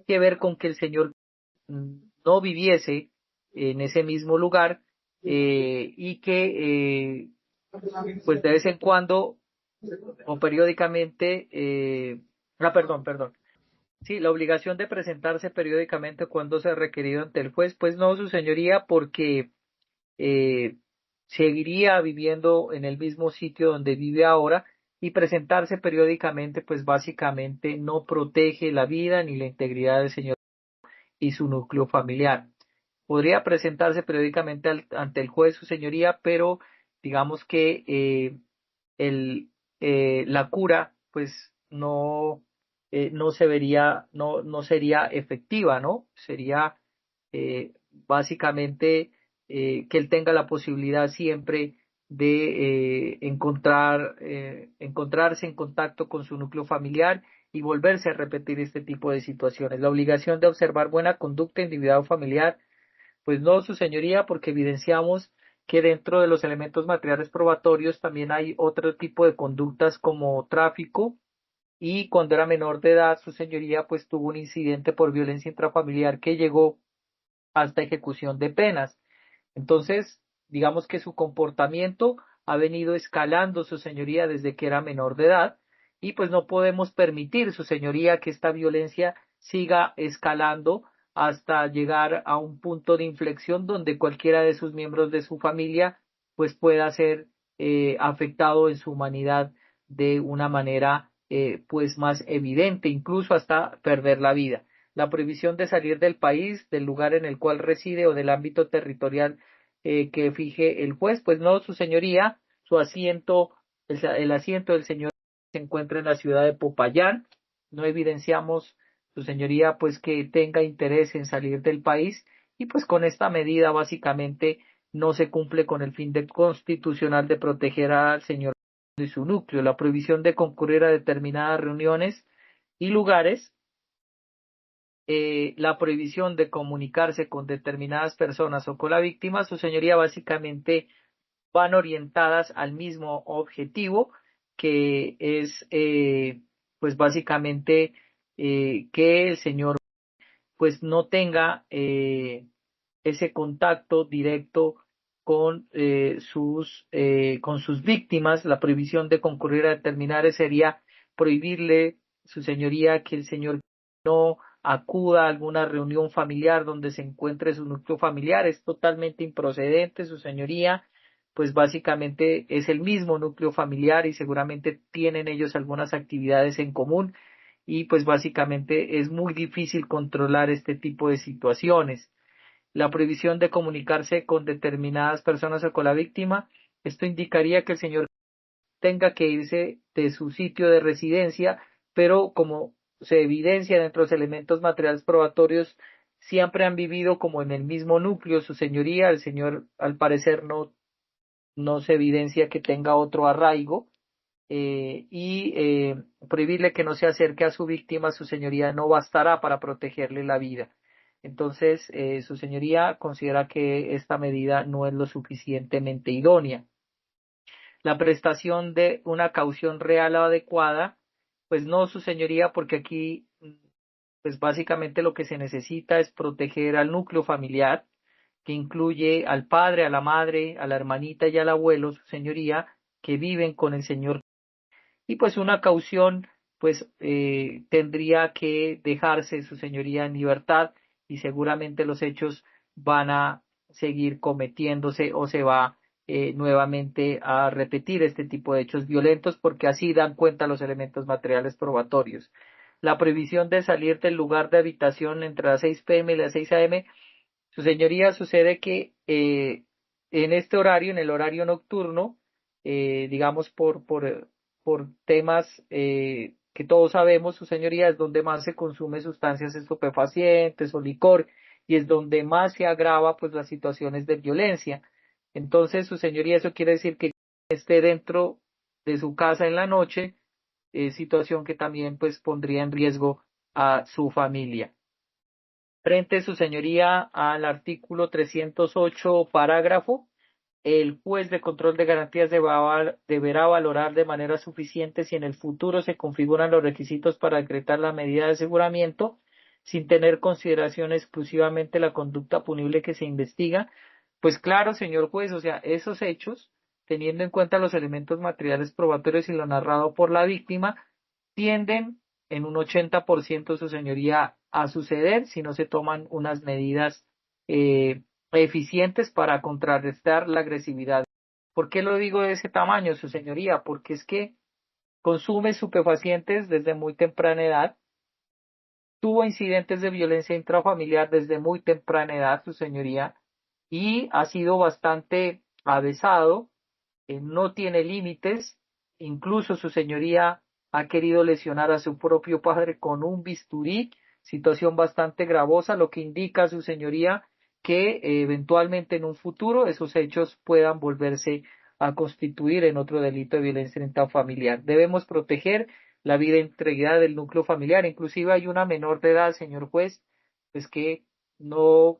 que ver con que el señor no viviese en ese mismo lugar y que pues de vez en cuando o periódicamente, perdón. Sí, la obligación de presentarse periódicamente cuando sea requerido ante el juez, pues no, su señoría, porque eh, seguiría viviendo en el mismo sitio donde vive ahora y presentarse periódicamente, pues básicamente no protege la vida ni la integridad del señor y su núcleo familiar. Podría presentarse periódicamente ante el juez, su señoría, pero digamos que la cura pues no se vería, no sería efectiva, ¿no? Sería básicamente que él tenga la posibilidad siempre de encontrarse en contacto con su núcleo familiar y volverse a repetir este tipo de situaciones. La obligación de observar buena conducta individual o familiar, pues no, su señoría, porque evidenciamos que dentro de los elementos materiales probatorios también hay otro tipo de conductas como tráfico, y cuando era menor de edad, su señoría pues tuvo un incidente por violencia intrafamiliar que llegó hasta ejecución de penas. Entonces, digamos que su comportamiento ha venido escalando, su señoría, desde que era menor de edad, y pues no podemos permitir, su señoría, que esta violencia siga escalando hasta llegar a un punto de inflexión donde cualquiera de sus miembros de su familia pues pueda ser afectado en su humanidad de una manera pues más evidente, incluso hasta perder la vida. La prohibición de salir del país, del lugar en el cual reside o del ámbito territorial que fije el juez, pues no, su señoría, su asiento, el asiento del señor se encuentra en la ciudad de Popayán. No evidenciamos, su señoría, pues que tenga interés en salir del país, y pues con esta medida básicamente no se cumple con el fin constitucional de proteger al señor y su núcleo. La prohibición de concurrir a determinadas reuniones y lugares, la prohibición de comunicarse con determinadas personas o con la víctima, su señoría, básicamente van orientadas al mismo objetivo, que es pues básicamente que el señor pues no tenga ese contacto directo con sus víctimas. La prohibición de concurrir a determinadas sería prohibirle, su señoría, que el señor no acuda a alguna reunión familiar donde se encuentre su núcleo familiar. Es totalmente improcedente, su señoría, pues básicamente es el mismo núcleo familiar y seguramente tienen ellos algunas actividades en común, y pues básicamente es muy difícil controlar este tipo de situaciones. La prohibición de comunicarse con determinadas personas o con la víctima, esto indicaría que el señor tenga que irse de su sitio de residencia, pero como se evidencia dentro de los elementos materiales probatorios, siempre han vivido como en el mismo núcleo, su señoría. El señor al parecer no se evidencia que tenga otro arraigo, prohibirle que no se acerque a su víctima, su señoría, no bastará para protegerle la vida. Entonces, su señoría considera que esta medida no es lo suficientemente idónea. La prestación de una caución real o adecuada, pues no, su señoría, porque aquí pues básicamente lo que se necesita es proteger al núcleo familiar, que incluye al padre, a la madre, a la hermanita y al abuelo, su señoría, que viven con el señor, y pues una caución pues tendría que dejarse, su señoría, en libertad, y seguramente los hechos van a seguir cometiéndose o se va nuevamente a repetir este tipo de hechos violentos, porque así dan cuenta los elementos materiales probatorios. La prohibición de salir del lugar de habitación entre las 6 p.m. y las 6 a.m., su señoría, sucede que en este horario, en el horario nocturno, digamos por temas que todos sabemos, su señoría, es donde más se consume sustancias estupefacientes o licor, y es donde más se agrava pues las situaciones de violencia. Entonces, su señoría, eso quiere decir que esté dentro de su casa en la noche, situación que también pues pondría en riesgo a su familia. Frente, su señoría, al artículo 308, parágrafo, el juez de control de garantías deberá valorar de manera suficiente si en el futuro se configuran los requisitos para decretar la medida de aseguramiento, sin tener consideración exclusivamente la conducta punible que se investiga. Pues claro, señor juez, o sea, esos hechos, teniendo en cuenta los elementos materiales probatorios y lo narrado por la víctima, tienden en un 80%, su señoría, a suceder si no se toman unas medidas eficientes para contrarrestar la agresividad. ¿Por qué lo digo de ese tamaño, su señoría? Porque es que consume estupefacientes desde muy temprana edad, tuvo incidentes de violencia intrafamiliar desde muy temprana edad, su señoría, y ha sido bastante avesado, no tiene límites, incluso su señoría ha querido lesionar a su propio padre con un bisturí, situación bastante gravosa, lo que indica, su señoría, que eventualmente en un futuro esos hechos puedan volverse a constituir en otro delito de violencia intrafamiliar. Debemos proteger la vida e integridad del núcleo familiar. Inclusive hay una menor de edad, señor juez, pues que no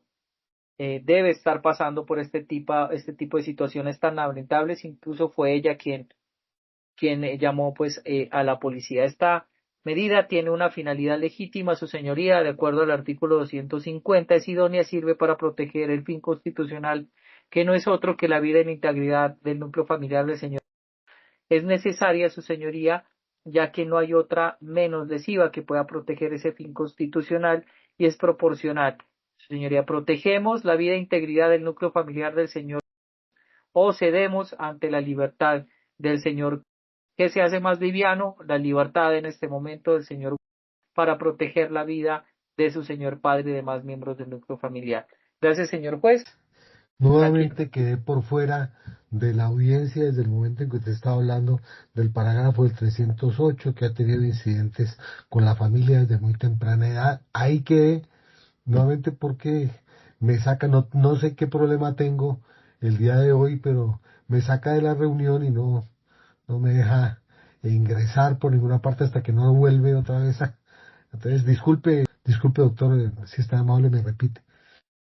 debe estar pasando por este tipo de situaciones tan lamentables. Incluso fue ella quien llamó pues a la policía. Esta medida tiene una finalidad legítima, su señoría, de acuerdo al artículo 250, es idónea, sirve para proteger el fin constitucional, que no es otro que la vida en integridad del núcleo familiar del señor. Es necesaria, su señoría, ya que no hay otra menos lesiva que pueda proteger ese fin constitucional y es proporcional. Su señoría, protegemos la vida e integridad del núcleo familiar del señor o cedemos ante la libertad del señor. ¿Qué se hace más liviano? La libertad en este momento del señor para proteger la vida de su señor padre y demás miembros del núcleo familiar. Gracias, señor juez. Tranquilo. Nuevamente quedé por fuera de la audiencia desde el momento en que usted estaba hablando del parágrafo del 308 que ha tenido incidentes con la familia desde muy temprana edad. Ahí quedé nuevamente porque me saca, no sé qué problema tengo el día de hoy, pero me saca de la reunión y no me deja ingresar por ninguna parte hasta que no vuelve otra vez Entonces, disculpe doctor, si está amable me repite.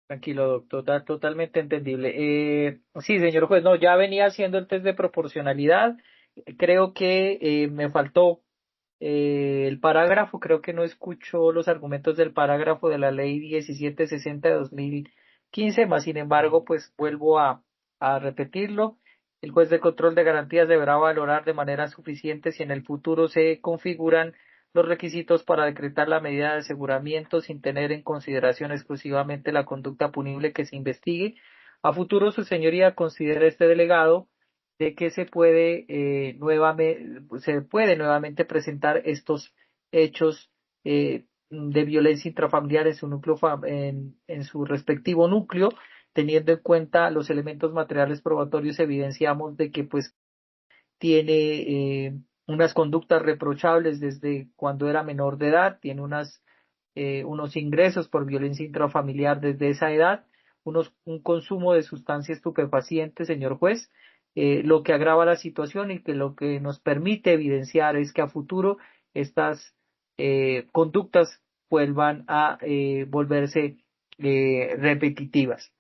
Tranquilo, doctor, totalmente entendible. Sí, señor juez, no, ya venía haciendo el test de proporcionalidad. Creo que me faltó el parágrafo, creo que no escuchó los argumentos del parágrafo de la ley 1760 de 2015, más sin embargo, pues vuelvo a repetirlo. El juez de control de garantías deberá valorar de manera suficiente si en el futuro se configuran los requisitos para decretar la medida de aseguramiento sin tener en consideración exclusivamente la conducta punible que se investigue. A futuro, su señoría considera este delegado de que se puede nuevamente presentar estos hechos de violencia intrafamiliar en su núcleo en su respectivo núcleo, teniendo en cuenta los elementos materiales probatorios, evidenciamos de que pues tiene unas conductas reprochables desde cuando era menor de edad, tiene unos ingresos por violencia intrafamiliar desde esa edad, un consumo de sustancias estupefacientes, señor juez, lo que agrava la situación y que lo que nos permite evidenciar es que a futuro estas conductas vuelvan a volverse repetitivas.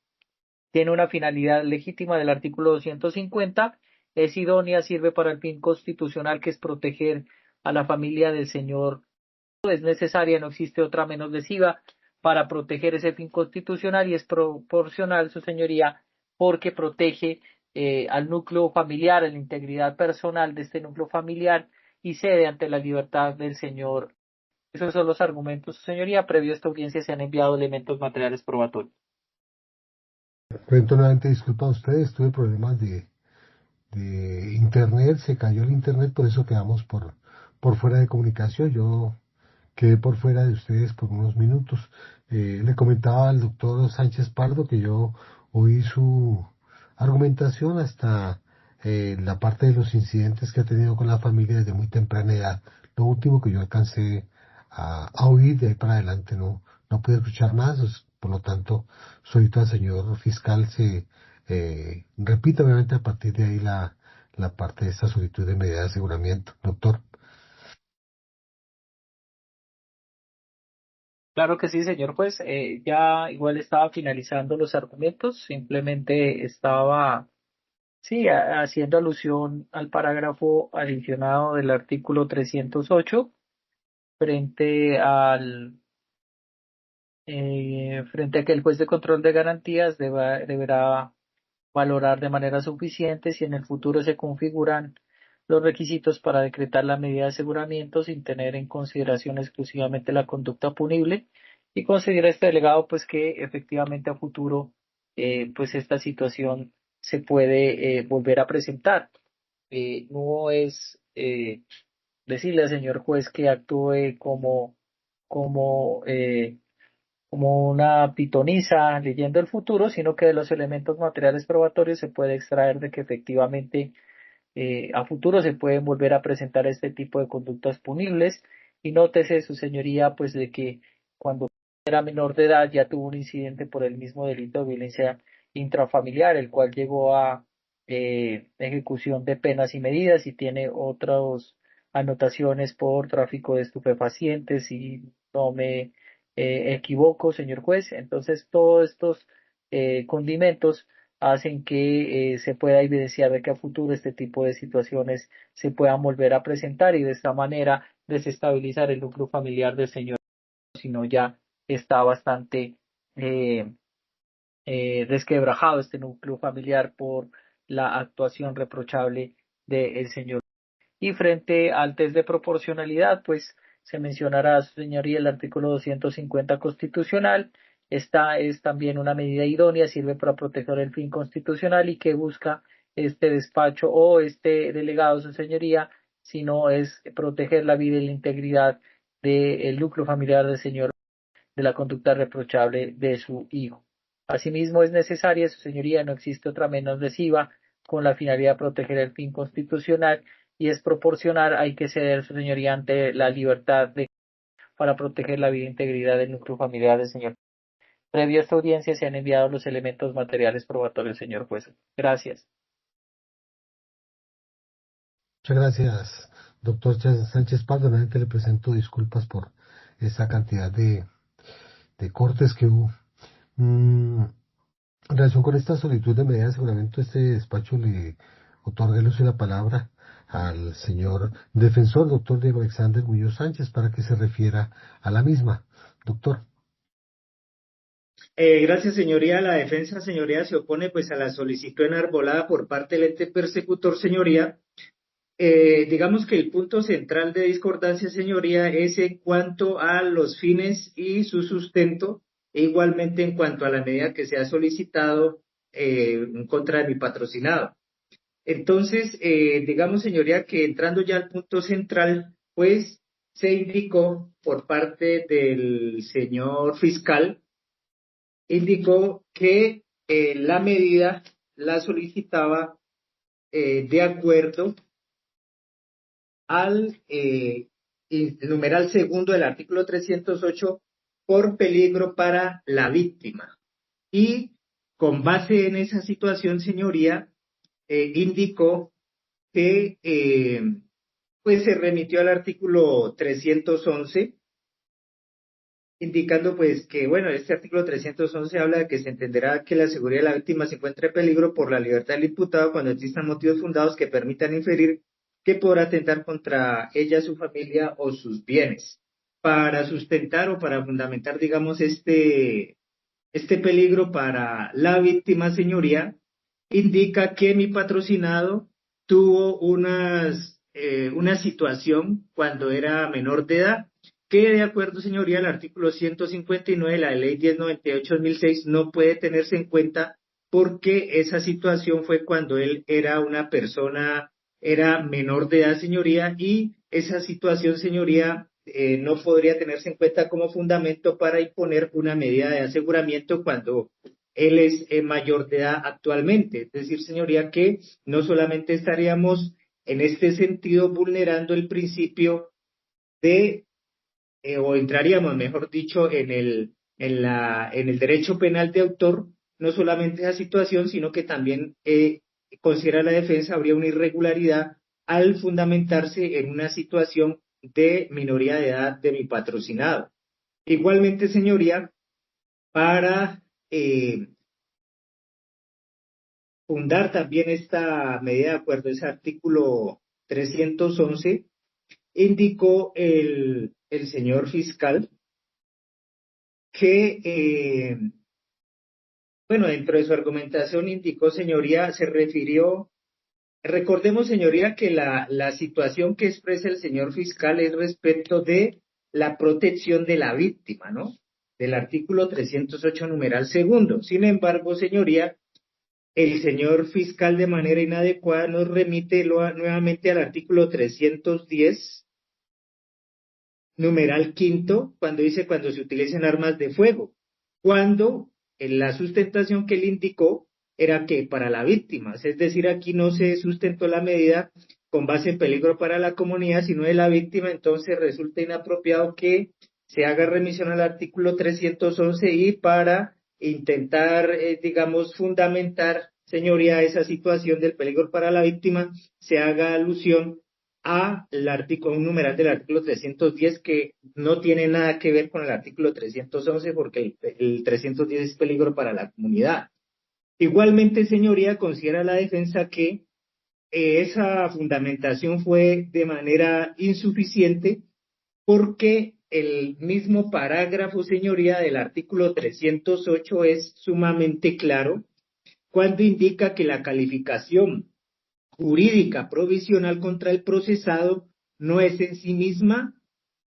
Tiene una finalidad legítima del artículo 250, es idónea, sirve para el fin constitucional que es proteger a la familia del señor. Es necesaria, no existe otra menos lesiva para proteger ese fin constitucional y es proporcional, su señoría, porque protege al núcleo familiar, a la integridad personal de este núcleo familiar y cede ante la libertad del señor. Esos son los argumentos, su señoría. Previo a esta audiencia se han enviado elementos materiales probatorios. Cuento nuevamente, disculpa a ustedes, tuve problemas de internet, se cayó el internet, por eso quedamos por fuera de comunicación. Yo quedé por fuera de ustedes por unos minutos. Le comentaba al doctor Sánchez Pardo que yo oí su argumentación hasta la parte de los incidentes que ha tenido con la familia desde muy temprana edad. Lo último que yo alcancé a oír, de ahí para adelante no pude escuchar más, por lo tanto, solicito al señor fiscal se repita obviamente a partir de ahí la parte de esta solicitud de medida de aseguramiento. Doctor. Claro que sí, señor juez. Ya igual estaba finalizando los argumentos, simplemente estaba, sí, haciendo alusión al parágrafo adicionado del artículo 308 frente frente a que el juez de control de garantías deberá valorar de manera suficiente si en el futuro se configuran los requisitos para decretar la medida de aseguramiento sin tener en consideración exclusivamente la conducta punible y considera este delegado pues que efectivamente a futuro pues esta situación se puede volver a presentar. No es decirle al señor juez que actúe como como una pitonisa leyendo el futuro, sino que de los elementos materiales probatorios se puede extraer de que efectivamente a futuro se pueden volver a presentar este tipo de conductas punibles. Y nótese, su señoría, pues de que cuando era menor de edad ya tuvo un incidente por el mismo delito de violencia intrafamiliar, el cual llegó a ejecución de penas y medidas, y tiene otras anotaciones por tráfico de estupefacientes, si no me equivoco, señor juez. Entonces, todos estos condimentos hacen que se pueda evidenciar de que a futuro este tipo de situaciones se puedan volver a presentar y de esta manera desestabilizar el núcleo familiar del señor, sino ya está bastante eh, desquebrajado este núcleo familiar por la actuación reprochable del señor. Y frente al test de proporcionalidad, pues se mencionará, su señoría, el artículo 250 constitucional. Esta es también una medida idónea, sirve para proteger el fin constitucional y que busca este despacho o este delegado, su señoría, sino es proteger la vida y la integridad del núcleo familiar del señor de la conducta reprochable de su hijo. Asimismo, es necesaria, su señoría, no existe otra menos lesiva con la finalidad de proteger el fin constitucional y es proporcionar, hay que ceder, su señoría, ante la libertad para proteger la vida e integridad del núcleo familiar del señor. Previo a esta audiencia se han enviado los elementos materiales probatorios, señor juez. Gracias. Muchas gracias, doctor Sánchez Pardo. Nuevamente le presento disculpas por esa cantidad de cortes que hubo. En relación con esta solicitud de medida de aseguramiento, este despacho le otorga el uso de la palabra al señor defensor, doctor Diego Alexander Muñoz Sánchez, para que se refiera a la misma. Doctor. Gracias, señoría. La defensa, señoría, se opone pues a la solicitud enarbolada por parte del ente persecutor, señoría. Digamos que el punto central de discordancia, señoría, es en cuanto a los fines y su sustento, e igualmente en cuanto a la medida que se ha solicitado en contra de mi patrocinado. Entonces, digamos, señoría, que entrando ya al punto central, pues se indicó por parte del señor fiscal, indicó que la medida la solicitaba de acuerdo al numeral segundo del artículo 308 por peligro para la víctima. Y con base en esa situación, señoría, indicó que pues se remitió al artículo 311, indicando pues que, bueno, este artículo 311 habla de que se entenderá que la seguridad de la víctima se encuentra en peligro por la libertad del imputado cuando existan motivos fundados que permitan inferir que podrá atentar contra ella, su familia o sus bienes. Para sustentar o para fundamentar, digamos, este peligro para la víctima, señoría, indica que mi patrocinado tuvo una situación cuando era menor de edad, que de acuerdo, señoría, al artículo 159 de la ley 1098/2006 no puede tenerse en cuenta porque esa situación fue cuando él era una persona, era menor de edad, señoría, y esa situación, señoría, no podría tenerse en cuenta como fundamento para imponer una medida de aseguramiento cuando él es mayor de edad actualmente. Es decir, señoría, que no solamente estaríamos en este sentido vulnerando el principio de, o entraríamos, mejor dicho, en el derecho penal de autor, no solamente esa situación, sino que también considera la defensa habría una irregularidad al fundamentarse en una situación de minoría de edad de mi patrocinado. Igualmente, señoría, para fundar también esta medida de acuerdo a ese artículo 311, indicó el señor fiscal que, bueno, dentro de su argumentación indicó, señoría, se refirió. Recordemos, señoría, que la situación que expresa el señor fiscal es respecto de la protección de la víctima, ¿no? Del artículo 308, numeral segundo. Sin embargo, señoría, el señor fiscal de manera inadecuada nos remite nuevamente al artículo 310, numeral quinto, cuando dice cuando se utilicen armas de fuego, cuando en la sustentación que él indicó era que para la víctima, es decir, aquí no se sustentó la medida con base en peligro para la comunidad, sino de la víctima, entonces resulta inapropiado que se haga remisión al artículo 311 y para intentar, digamos, fundamentar, señoría, a esa situación del peligro para la víctima, se haga alusión a un numeral del artículo 310 que no tiene nada que ver con el artículo 311 porque el 310 es peligro para la comunidad. Igualmente, señoría, considera la defensa que esa fundamentación fue de manera insuficiente porque el mismo parágrafo, señoría, del artículo 308 es sumamente claro cuando indica que la calificación jurídica provisional contra el procesado no es en sí misma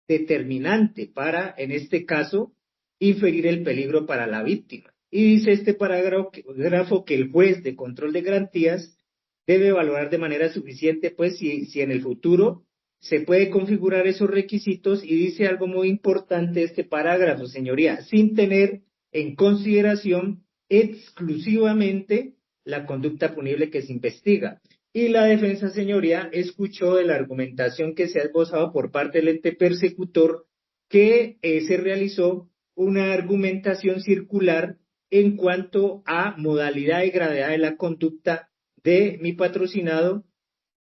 determinante para, en este caso, inferir el peligro para la víctima. Y dice este parágrafo que el juez de control de garantías debe evaluar de manera suficiente, pues, si en el futuro se puede configurar esos requisitos, y dice algo muy importante este parágrafo, señoría, sin tener en consideración exclusivamente la conducta punible que se investiga. Y la defensa, señoría, escuchó de la argumentación que se ha esbozado por parte del ente persecutor que se realizó una argumentación circular en cuanto a modalidad y gravedad de la conducta de mi patrocinado,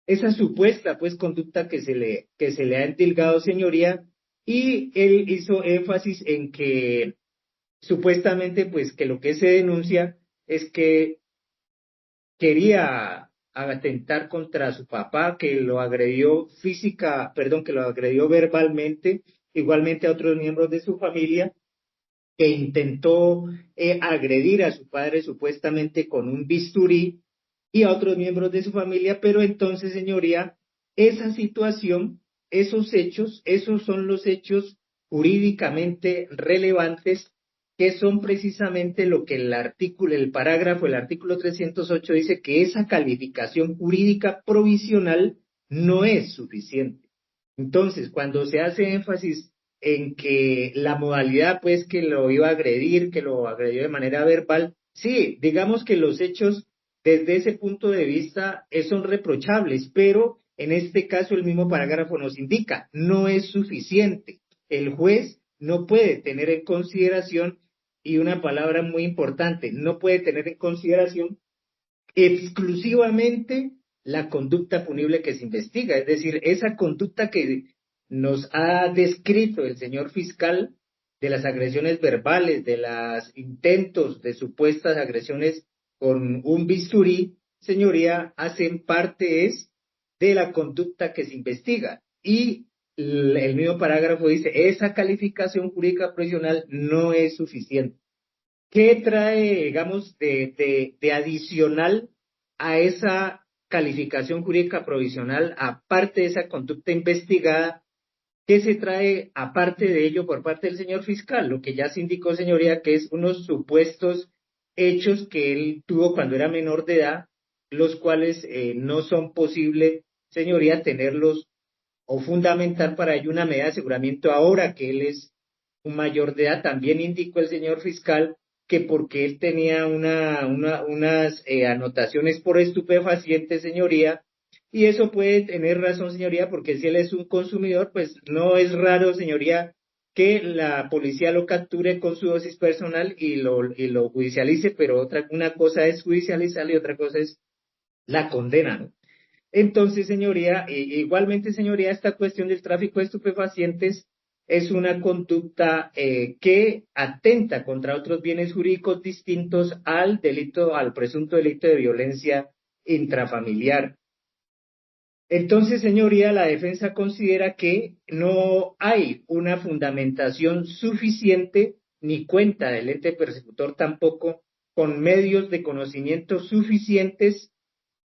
esa supuesta pues conducta que se le ha endilgado, señoría, y él hizo énfasis en que supuestamente pues que lo que se denuncia es que quería atentar contra su papá, que lo agredió que lo agredió verbalmente, igualmente a otros miembros de su familia, que intentó agredir a su padre supuestamente con un bisturí y a otros miembros de su familia, pero entonces, señoría, esa situación, esos hechos, esos son los hechos jurídicamente relevantes, que son precisamente lo que el artículo 308 dice, que esa calificación jurídica provisional no es suficiente. Entonces, cuando se hace énfasis en que la modalidad, pues, que lo iba a agredir, que lo agredió de manera verbal, sí, digamos que los hechos desde ese punto de vista son reprochables, pero en este caso el mismo parágrafo nos indica, no es suficiente. El juez no puede tener en consideración, y una palabra muy importante, no puede tener en consideración exclusivamente la conducta punible que se investiga, es decir, esa conducta que nos ha descrito el señor fiscal de las agresiones verbales, de los intentos de supuestas agresiones con un bisturí, señoría, hacen parte de la conducta que se investiga. Y el mismo parágrafo dice, esa calificación jurídica provisional no es suficiente. ¿Qué trae, digamos, de adicional a esa calificación jurídica provisional, aparte de esa conducta investigada? ¿Qué se trae aparte de ello por parte del señor fiscal? Lo que ya se indicó, señoría, que es unos supuestos hechos que él tuvo cuando era menor de edad, los cuales no son posible, señoría, tenerlos o fundamentar para ello una medida de aseguramiento ahora que él es un mayor de edad. También indicó el señor fiscal que porque él tenía unas anotaciones por estupefacientes, señoría, y eso puede tener razón, señoría, porque si él es un consumidor, pues no es raro, señoría, que la policía lo capture con su dosis personal y lo judicialice, pero una cosa es judicializar y otra cosa es la condena, ¿no? Entonces, señoría, igualmente, señoría, esta cuestión del tráfico de estupefacientes es una conducta que atenta contra otros bienes jurídicos distintos al presunto delito de violencia intrafamiliar. Entonces, señoría, la defensa considera que no hay una fundamentación suficiente, ni cuenta del ente persecutor tampoco, con medios de conocimiento suficientes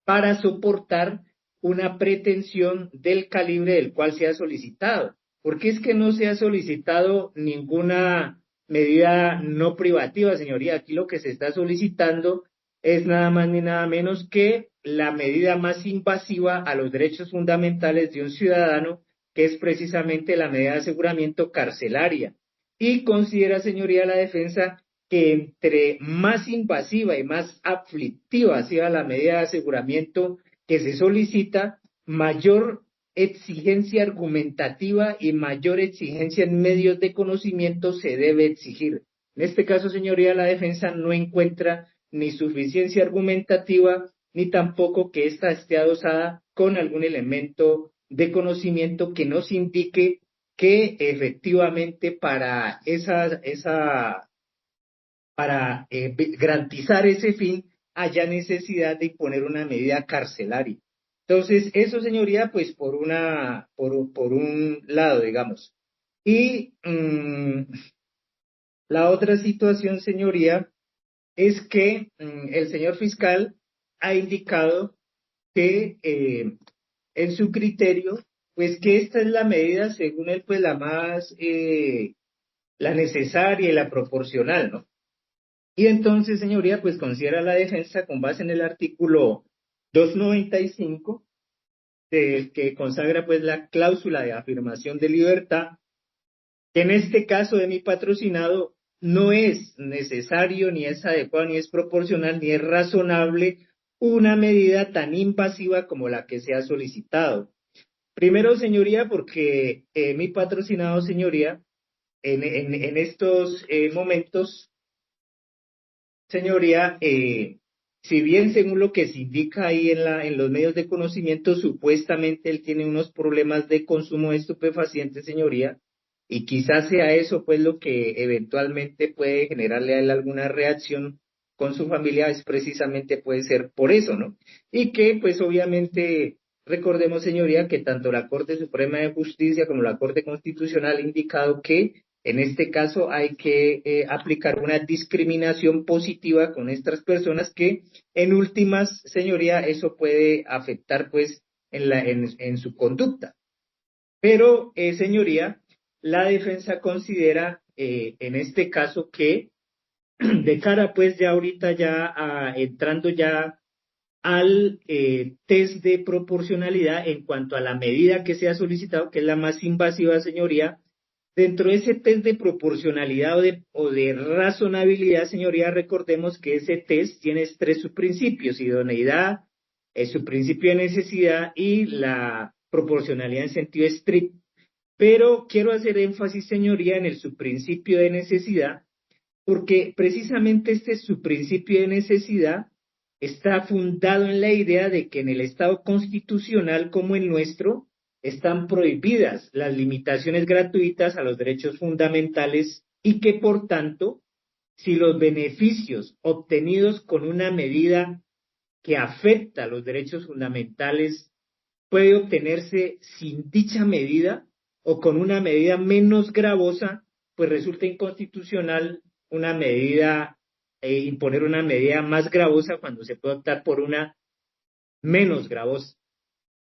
para soportar una pretensión del calibre del cual se ha solicitado. Porque es que no se ha solicitado ninguna medida no privativa, señoría. Aquí lo que se está solicitando es nada más ni nada menos que la medida más invasiva a los derechos fundamentales de un ciudadano, que es precisamente la medida de aseguramiento carcelaria. Y considera, señoría, la defensa que entre más invasiva y más aflictiva sea la medida de aseguramiento que se solicita, mayor exigencia argumentativa y mayor exigencia en medios de conocimiento se debe exigir. En este caso, señoría, la defensa no encuentra ni suficiencia argumentativa, ni tampoco que ésta esté adosada con algún elemento de conocimiento que nos indique que efectivamente para garantizar ese fin haya necesidad de imponer una medida carcelaria. Entonces, eso, señoría, pues por un lado, digamos. Y la otra situación, señoría, es que el señor fiscal ha indicado que en su criterio, pues que esta es la medida, según él, pues la más, la necesaria y la proporcional, ¿no? Y entonces, señoría, pues considera la defensa con base en el artículo 295, que consagra pues la cláusula de afirmación de libertad, que en este caso de mi patrocinado no es necesario, ni es adecuado, ni es proporcional, ni es razonable una medida tan invasiva como la que se ha solicitado. Primero, señoría, porque mi patrocinado, señoría, en estos momentos, señoría, si bien según lo que se indica ahí en los medios de conocimiento, supuestamente él tiene unos problemas de consumo de estupefacientes, señoría, y quizás sea eso pues lo que eventualmente puede generarle a él alguna reacción con su familia, es precisamente puede ser por eso, ¿no? Y que pues obviamente recordemos, señoría, que tanto la Corte Suprema de Justicia como la Corte Constitucional han indicado que en este caso hay que aplicar una discriminación positiva con estas personas que en últimas, señoría, eso puede afectar pues en su conducta. Pero, señoría, la defensa considera en este caso que de cara pues ya ahorita entrando ya al test de proporcionalidad en cuanto a la medida que se ha solicitado, que es la más invasiva, señoría, dentro de ese test de proporcionalidad o de razonabilidad, señoría, recordemos que ese test tiene tres subprincipios: idoneidad, su principio de necesidad y la proporcionalidad en sentido estricto. Pero quiero hacer énfasis, señoría, en el subprincipio de necesidad, porque precisamente este subprincipio de necesidad está fundado en la idea de que en el Estado constitucional como el nuestro están prohibidas las limitaciones gratuitas a los derechos fundamentales y que por tanto, si los beneficios obtenidos con una medida que afecta a los derechos fundamentales puede obtenerse sin dicha medida o con una medida menos gravosa, pues resulta inconstitucional una medida, imponer una medida más gravosa cuando se puede optar por una menos gravosa.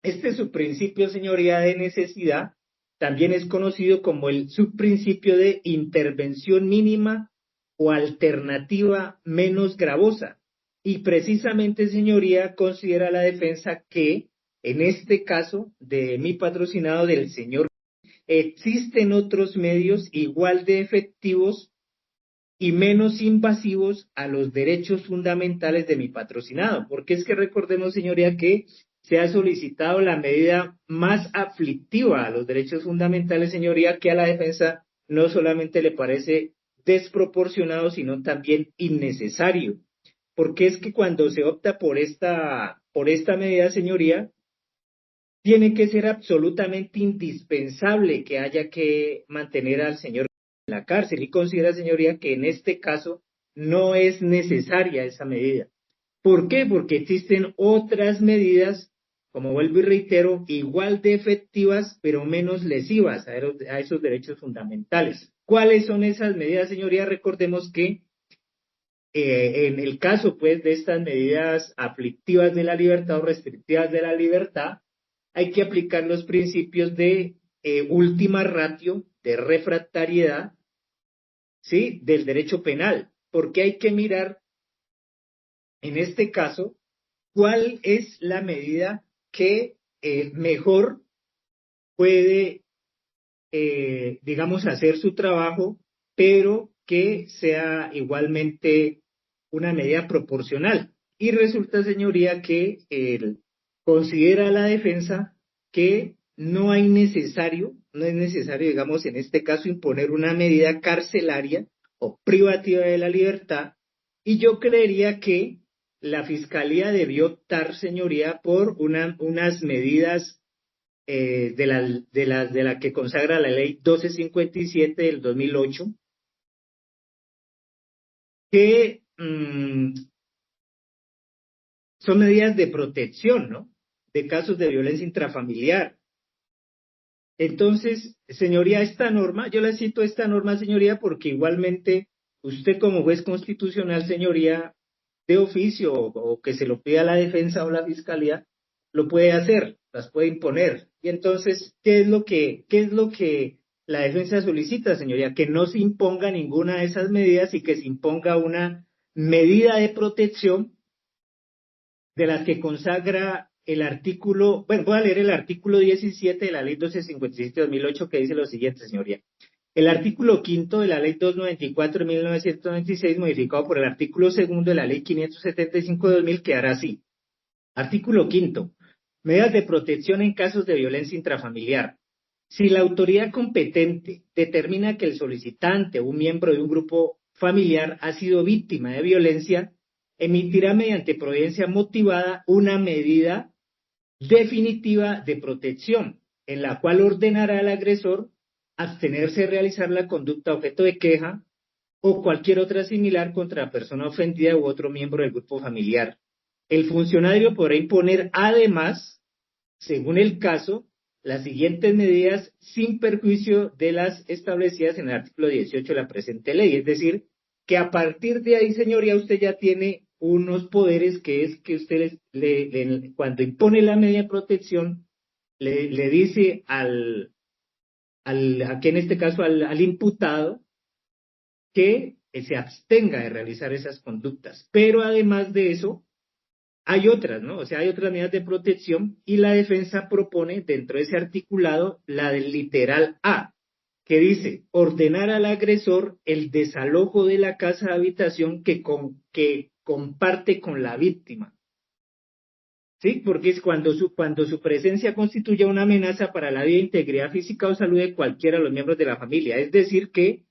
Este subprincipio, señoría, de necesidad también es conocido como el subprincipio de intervención mínima o alternativa menos gravosa. Y precisamente, señoría, considera la defensa que en este caso de mi patrocinado del señor, existen otros medios igual de efectivos y menos invasivos a los derechos fundamentales de mi patrocinado, porque es que recordemos, señoría, que se ha solicitado la medida más aflictiva a los derechos fundamentales, señoría, que a la defensa no solamente le parece desproporcionado, sino también innecesario, porque es que cuando se opta por esta medida, señoría, tiene que ser absolutamente indispensable que haya que mantener al señor en la cárcel, y considera, señoría, que en este caso no es necesaria esa medida. ¿Por qué? Porque existen otras medidas, como vuelvo y reitero, igual de efectivas, pero menos lesivas a esos derechos fundamentales. ¿Cuáles son esas medidas, señoría? Recordemos que en el caso, pues, de estas medidas aflictivas de la libertad o restrictivas de la libertad, hay que aplicar los principios de última ratio, de refractariedad, ¿sí?, del derecho penal, porque hay que mirar, en este caso, cuál es la medida que mejor puede, digamos, hacer su trabajo, pero que sea igualmente una medida proporcional. Y resulta, señoría, que considera la defensa que no es necesario, digamos, en este caso, imponer una medida carcelaria o privativa de la libertad, Y yo creería que la Fiscalía debió optar, señoría, por unas medidas de la que consagra la ley 1257 del 2008, que son medidas de protección, ¿no? De casos de violencia intrafamiliar. Entonces, señoría, esta norma, yo le cito esta norma, señoría, porque igualmente usted como juez constitucional, señoría, de oficio o que se lo pida la defensa o la fiscalía, lo puede hacer, las puede imponer. Y entonces, qué es lo que la defensa solicita, señoría? Que no se imponga ninguna de esas medidas y que se imponga una medida de protección de las que consagra el artículo, bueno, voy a leer el artículo 17 de la ley 1257-2008 que dice lo siguiente, señoría. El artículo quinto de la ley 294 de 1996, modificado por el artículo segundo de la ley 575 de 2000, quedará así. Artículo quinto. Medidas de protección en casos de violencia intrafamiliar. Si la autoridad competente determina que el solicitante o un miembro de un grupo familiar ha sido víctima de violencia, emitirá mediante providencia motivada una medida definitiva de protección, en la cual ordenará al agresor abstenerse de realizar la conducta objeto de queja o cualquier otra similar contra la persona ofendida u otro miembro del grupo familiar. El funcionario podrá imponer además, según el caso, las siguientes medidas sin perjuicio de las establecidas en el artículo 18 de la presente ley. Es decir, que a partir de ahí, señoría, usted ya tiene unos poderes que es que usted cuando impone la medida de protección, le dice aquí en este caso al imputado, que se abstenga de realizar esas conductas. Pero además de eso, hay otras, ¿no? O sea, hay otras medidas de protección y la defensa propone dentro de ese articulado la del literal A, que dice ordenar al agresor el desalojo de la casa de habitación que comparte con la víctima. ¿Sí? Porque es cuando su presencia constituye una amenaza para la vida, integridad física o salud de cualquiera de los miembros de la familia. Es decir que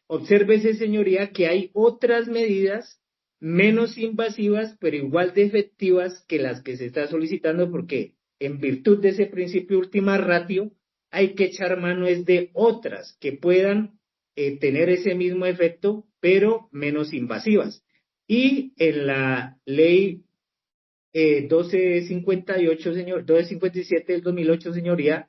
obsérvese, señoría, que hay otras medidas menos invasivas, pero igual de efectivas que las que se está solicitando, porque en virtud de ese principio última ratio, hay que echar mano es de otras que puedan tener ese mismo efecto, pero menos invasivas. Y en la ley 1258, 1257 del 2008, señoría,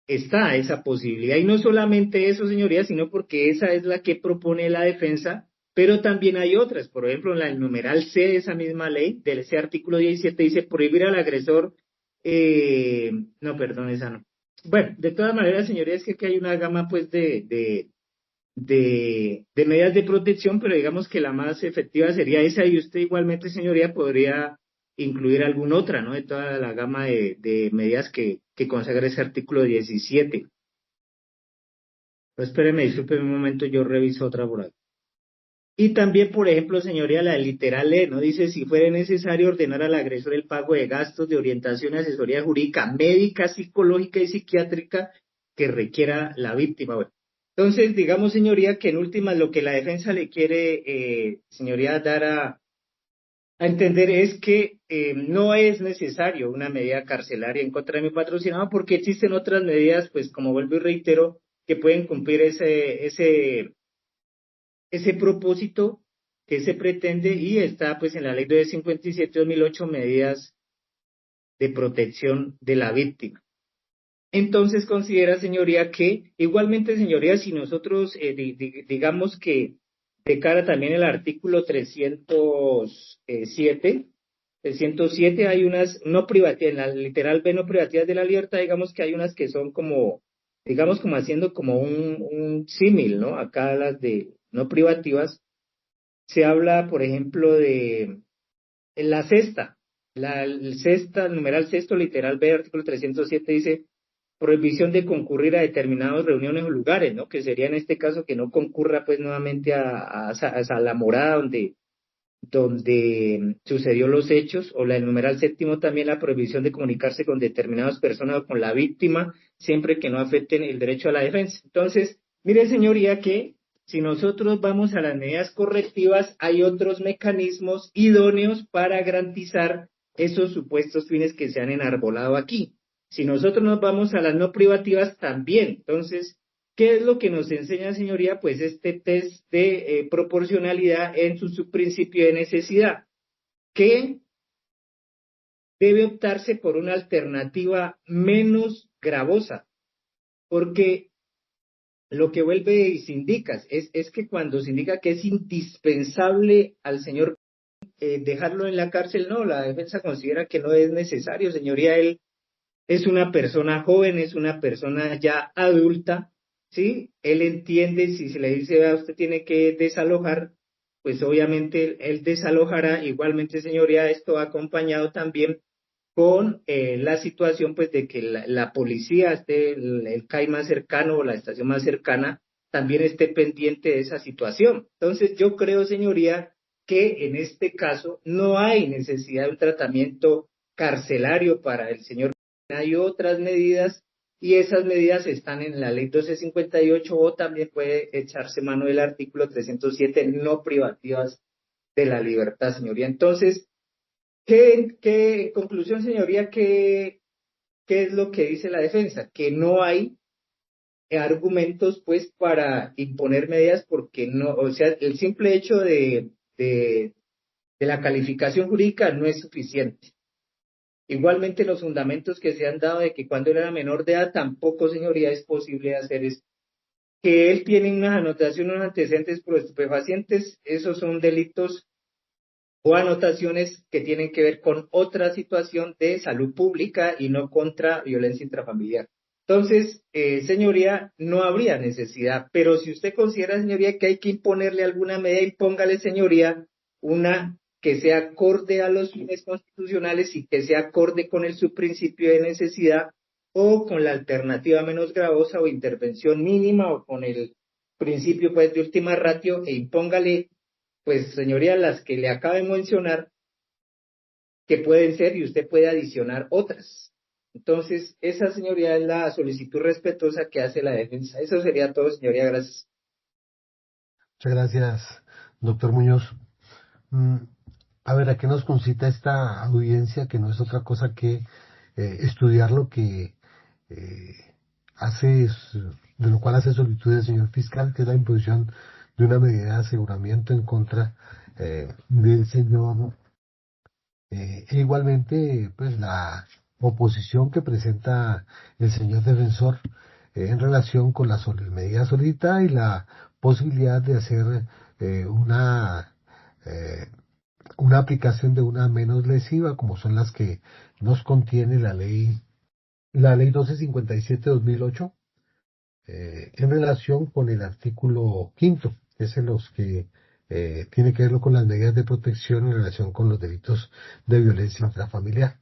está esa posibilidad. Y no solamente eso, señoría, sino porque esa es la que propone la defensa, pero también hay otras. Por ejemplo, en el numeral C de esa misma ley, de ese artículo 17, dice prohibir al agresor, no, perdón, esa no. Bueno, de todas maneras, señoría, es que aquí hay una gama, pues, de medidas de protección, pero digamos que la más efectiva sería esa, y usted igualmente, señoría, podría incluir alguna otra, ¿no? De toda la gama de medidas que consagra ese artículo 17. Pues espéreme, discúlpeme un momento, yo reviso otra por ahí. Y también, por ejemplo, señoría, la literal E, ¿no? Dice, si fuera necesario ordenar al agresor el pago de gastos de orientación y asesoría jurídica, médica, psicológica y psiquiátrica que requiera la víctima. Bueno, entonces, digamos, señoría, que en últimas lo que la defensa le quiere, señoría, dar a entender es que no es necesario una medida carcelaria en contra de mi patrocinado porque existen otras medidas, pues como vuelvo y reitero, que pueden cumplir ese propósito que se pretende y está pues en la ley 257-2008 medidas de protección de la víctima. Entonces considera, señoría, que igualmente, señoría, si nosotros digamos que de cara también el artículo 307 hay unas no privativas, en la literal B no privativas de la libertad, digamos que hay unas que son como, digamos como haciendo como un símil, ¿no? Acá las de no privativas, se habla, por ejemplo, de la sexta, el numeral sexto, literal B, artículo 307 dice prohibición de concurrir a determinadas reuniones o lugares, ¿no? Que sería en este caso que no concurra pues nuevamente a la morada donde sucedió los hechos, o el numeral séptimo también la prohibición de comunicarse con determinadas personas o con la víctima, siempre que no afecten el derecho a la defensa. Entonces, mire, señoría, que si nosotros vamos a las medidas correctivas, hay otros mecanismos idóneos para garantizar esos supuestos fines que se han enarbolado aquí. Si nosotros nos vamos a las no privativas, también. Entonces, ¿qué es lo que nos enseña, señoría? Pues este test de proporcionalidad en su subprincipio de necesidad, que debe optarse por una alternativa menos gravosa, porque lo que vuelve y se indica es que cuando se indica que es indispensable al señor dejarlo en la cárcel, no, la defensa considera que no es necesario, señoría, él es una persona joven, es una persona ya adulta, ¿sí? Él entiende, si se le dice, vea, usted tiene que desalojar, pues obviamente él desalojará. Igualmente, señoría, esto ha acompañado también con la situación, pues, de que la policía esté, el CAI más cercano o la estación más cercana, también esté pendiente de esa situación. Entonces, yo creo, señoría, que en este caso no hay necesidad de un tratamiento carcelario para el señor. Hay otras medidas y esas medidas están en la ley 1258 o también puede echarse mano del artículo 307, no privativas de la libertad, señoría. Entonces, ¿qué conclusión, señoría? ¿Qué es lo que dice la defensa? Que no hay argumentos, pues, para imponer medidas porque no, o sea, el simple hecho de la calificación jurídica no es suficiente. Igualmente los fundamentos que se han dado de que cuando él era menor de edad tampoco, señoría, es posible hacer esto. Que él tiene unas anotaciones, unos antecedentes por estupefacientes, esos son delitos o anotaciones que tienen que ver con otra situación de salud pública y no contra violencia intrafamiliar. Entonces, señoría, no habría necesidad, pero si usted considera, señoría, que hay que imponerle alguna medida, impóngale, señoría, una que sea acorde a los fines constitucionales y que sea acorde con el subprincipio de necesidad o con la alternativa menos gravosa o intervención mínima o con el principio, pues, de última ratio, e impóngale, pues, señoría, las que le acabo de mencionar, que pueden ser, y usted puede adicionar otras. Entonces, esa, señoría, es la solicitud respetuosa que hace la defensa. Eso sería todo, señoría, gracias. Muchas gracias, doctor Muñoz. Mm, A ver, ¿a qué nos concita esta audiencia que no es otra cosa que estudiar lo que eh, de lo cual hace solicitud el señor fiscal, que es la imposición de una medida de aseguramiento en contra del señor, e igualmente, pues la oposición que presenta el señor defensor en relación con la medida solicitada y la posibilidad de hacer una una aplicación de una menos lesiva, como son las que nos contiene la ley 1257/2008, en relación con el artículo quinto, que es en los que tiene que ver con las medidas de protección en relación con los delitos de violencia intrafamiliar.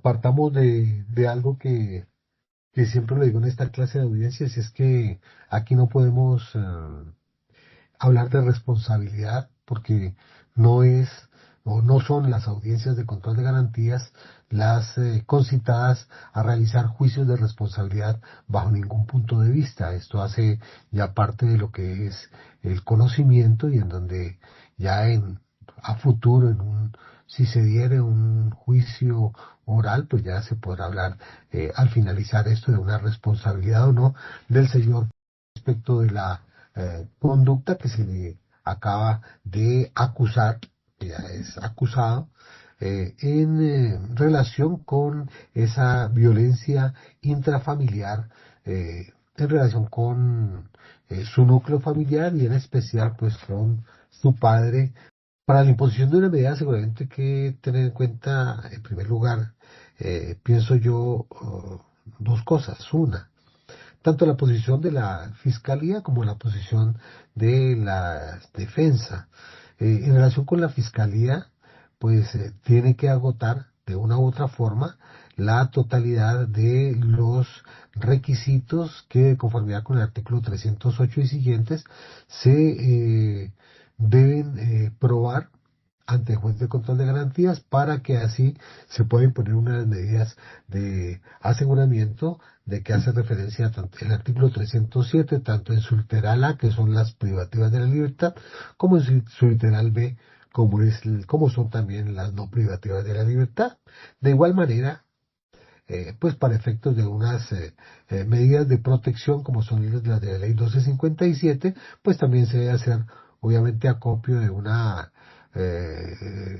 Partamos de algo que siempre lo digo en esta clase de audiencias, y es que aquí no podemos hablar de responsabilidad, porque no es o no son las audiencias de control de garantías las concitadas a realizar juicios de responsabilidad bajo ningún punto de vista. Esto hace ya parte de lo que es el conocimiento, y en donde ya a futuro, si se diere un juicio oral, pues ya se podrá hablar al finalizar esto de una responsabilidad o no del señor respecto de la conducta que se le acaba de acusar, que ya es acusado, en relación con esa violencia intrafamiliar, en relación con su núcleo familiar y en especial pues con su padre. Para la imposición de una medida seguramente hay que tener en cuenta, en primer lugar, pienso yo, dos cosas. Una, tanto la posición de la Fiscalía como la posición de la defensa. En relación con la Fiscalía, pues tiene que agotar de una u otra forma la totalidad de los requisitos que, de conformidad con el artículo 308 y siguientes, se deben probar ante el juez de control de garantías para que así se pueda imponer unas medidas de aseguramiento de que hace referencia tanto el artículo 307, tanto en su literal A, que son las privativas de la libertad, como en su literal B, como son también las no privativas de la libertad. De igual manera, pues para efectos de unas medidas de protección como son las de la ley 1257, pues también se debe hacer obviamente acopio de una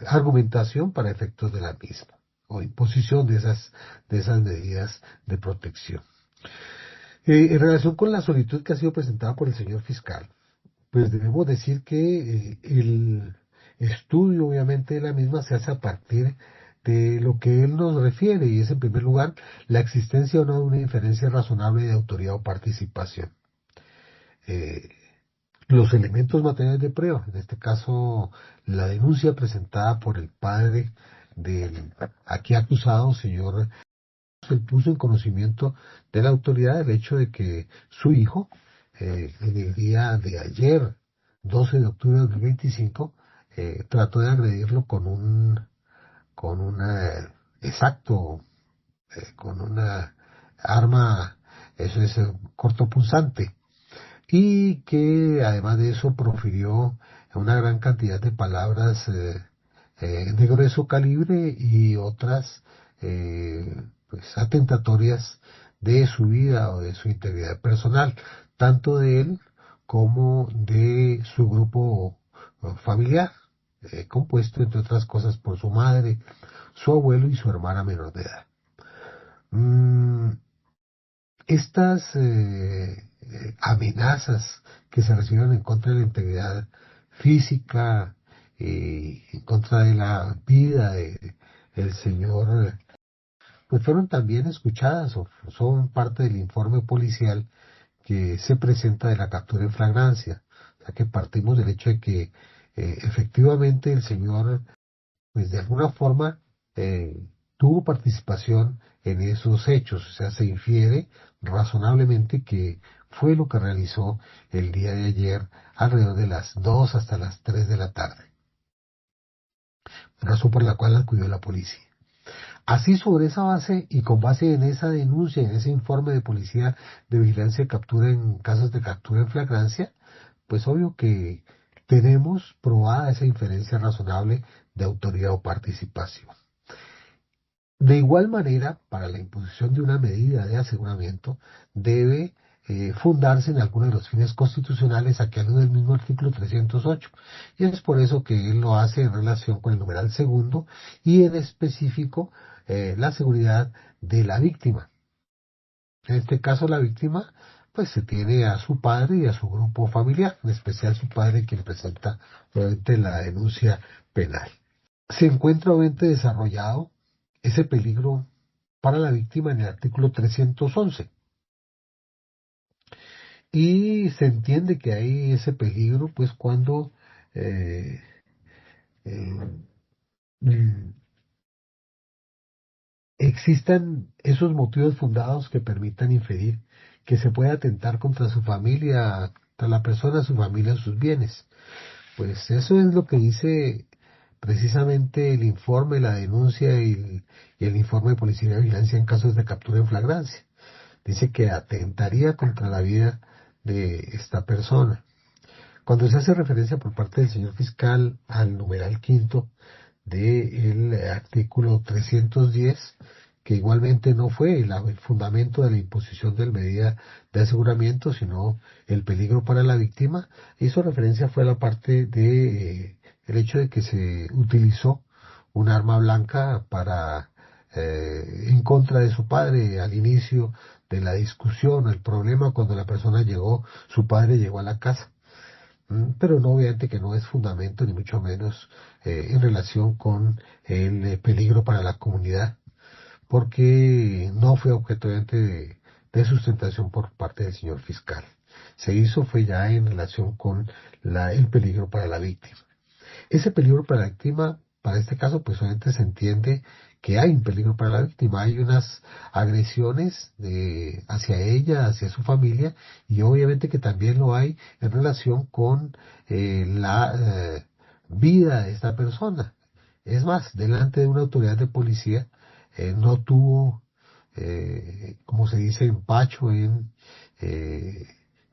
argumentación para efectos de la misma o imposición de esas medidas de protección. En relación con la solicitud que ha sido presentada por el señor fiscal, pues debemos decir que el estudio obviamente de la misma se hace a partir de lo que él nos refiere, y es en primer lugar la existencia o no de una inferencia razonable de autoridad o participación. Eh, los elementos materiales de prueba, en este caso la denuncia presentada por el padre del aquí acusado, señor, se puso en conocimiento de la autoridad el hecho de que su hijo, en el día de ayer, 12 de octubre de 2025, trató de agredirlo con una, exacto, con una arma, eso es cortopunzante, y que además de eso profirió una gran cantidad de palabras de grueso calibre y otras pues atentatorias de su vida o de su integridad personal, tanto de él como de su grupo familiar, compuesto entre otras cosas por su madre, su abuelo y su hermana menor de edad. Estas amenazas que se recibieron en contra de la integridad física, en contra de la vida del señor, pues fueron también escuchadas o son parte del informe policial que se presenta de la captura en flagrancia. O sea que partimos del hecho de que efectivamente el señor, pues de alguna forma, tuvo participación en esos hechos. O sea, se infiere razonablemente que fue lo que realizó el día de ayer alrededor de las 2 hasta las 3 de la tarde, razón por la cual acudió la policía. Así, sobre esa base y con base en esa denuncia, en ese informe de policía de vigilancia y captura en casos de captura en flagrancia, pues obvio que tenemos probada esa inferencia razonable de autoridad o participación. De igual manera, para la imposición de una medida de aseguramiento, debe fundarse en alguno de los fines constitucionales a que alude el mismo artículo 308. Y es por eso que él lo hace en relación con el numeral segundo y en específico la seguridad de la víctima. En este caso, la víctima pues se tiene a su padre y a su grupo familiar, en especial su padre, quien presenta obviamente la denuncia penal. Se encuentra obviamente desarrollado ese peligro para la víctima en el artículo 311. Y se entiende que hay ese peligro pues cuando eh, eh, mm, existan esos motivos fundados que permitan inferir que se puede atentar contra su familia, contra la persona, su familia, sus bienes. Pues eso es lo que dice precisamente el informe, la denuncia y el informe de policía de vigilancia en casos de captura en flagrancia. Dice que atentaría contra la vida de esta persona. Cuando se hace referencia por parte del señor fiscal al numeral quinto del artículo 310, que igualmente no fue el fundamento de la imposición de la medida de aseguramiento, sino el peligro para la víctima, hizo referencia fue a la parte de el hecho de que se utilizó un arma blanca para en contra de su padre al inicio de la discusión, el problema cuando la persona llegó, su padre llegó a la casa. Pero no, obviamente que no es fundamento, ni mucho menos en relación con el peligro para la comunidad, porque no fue objeto de sustentación por parte del señor fiscal. Se hizo fue ya en relación con el peligro para la víctima. Ese peligro para la víctima, para este caso, pues obviamente se entiende que hay un peligro para la víctima, hay unas agresiones hacia ella, hacia su familia, y obviamente que también lo hay en relación con vida de esta persona. Es más, delante de una autoridad de policía, no tuvo, como se dice, empacho en eh,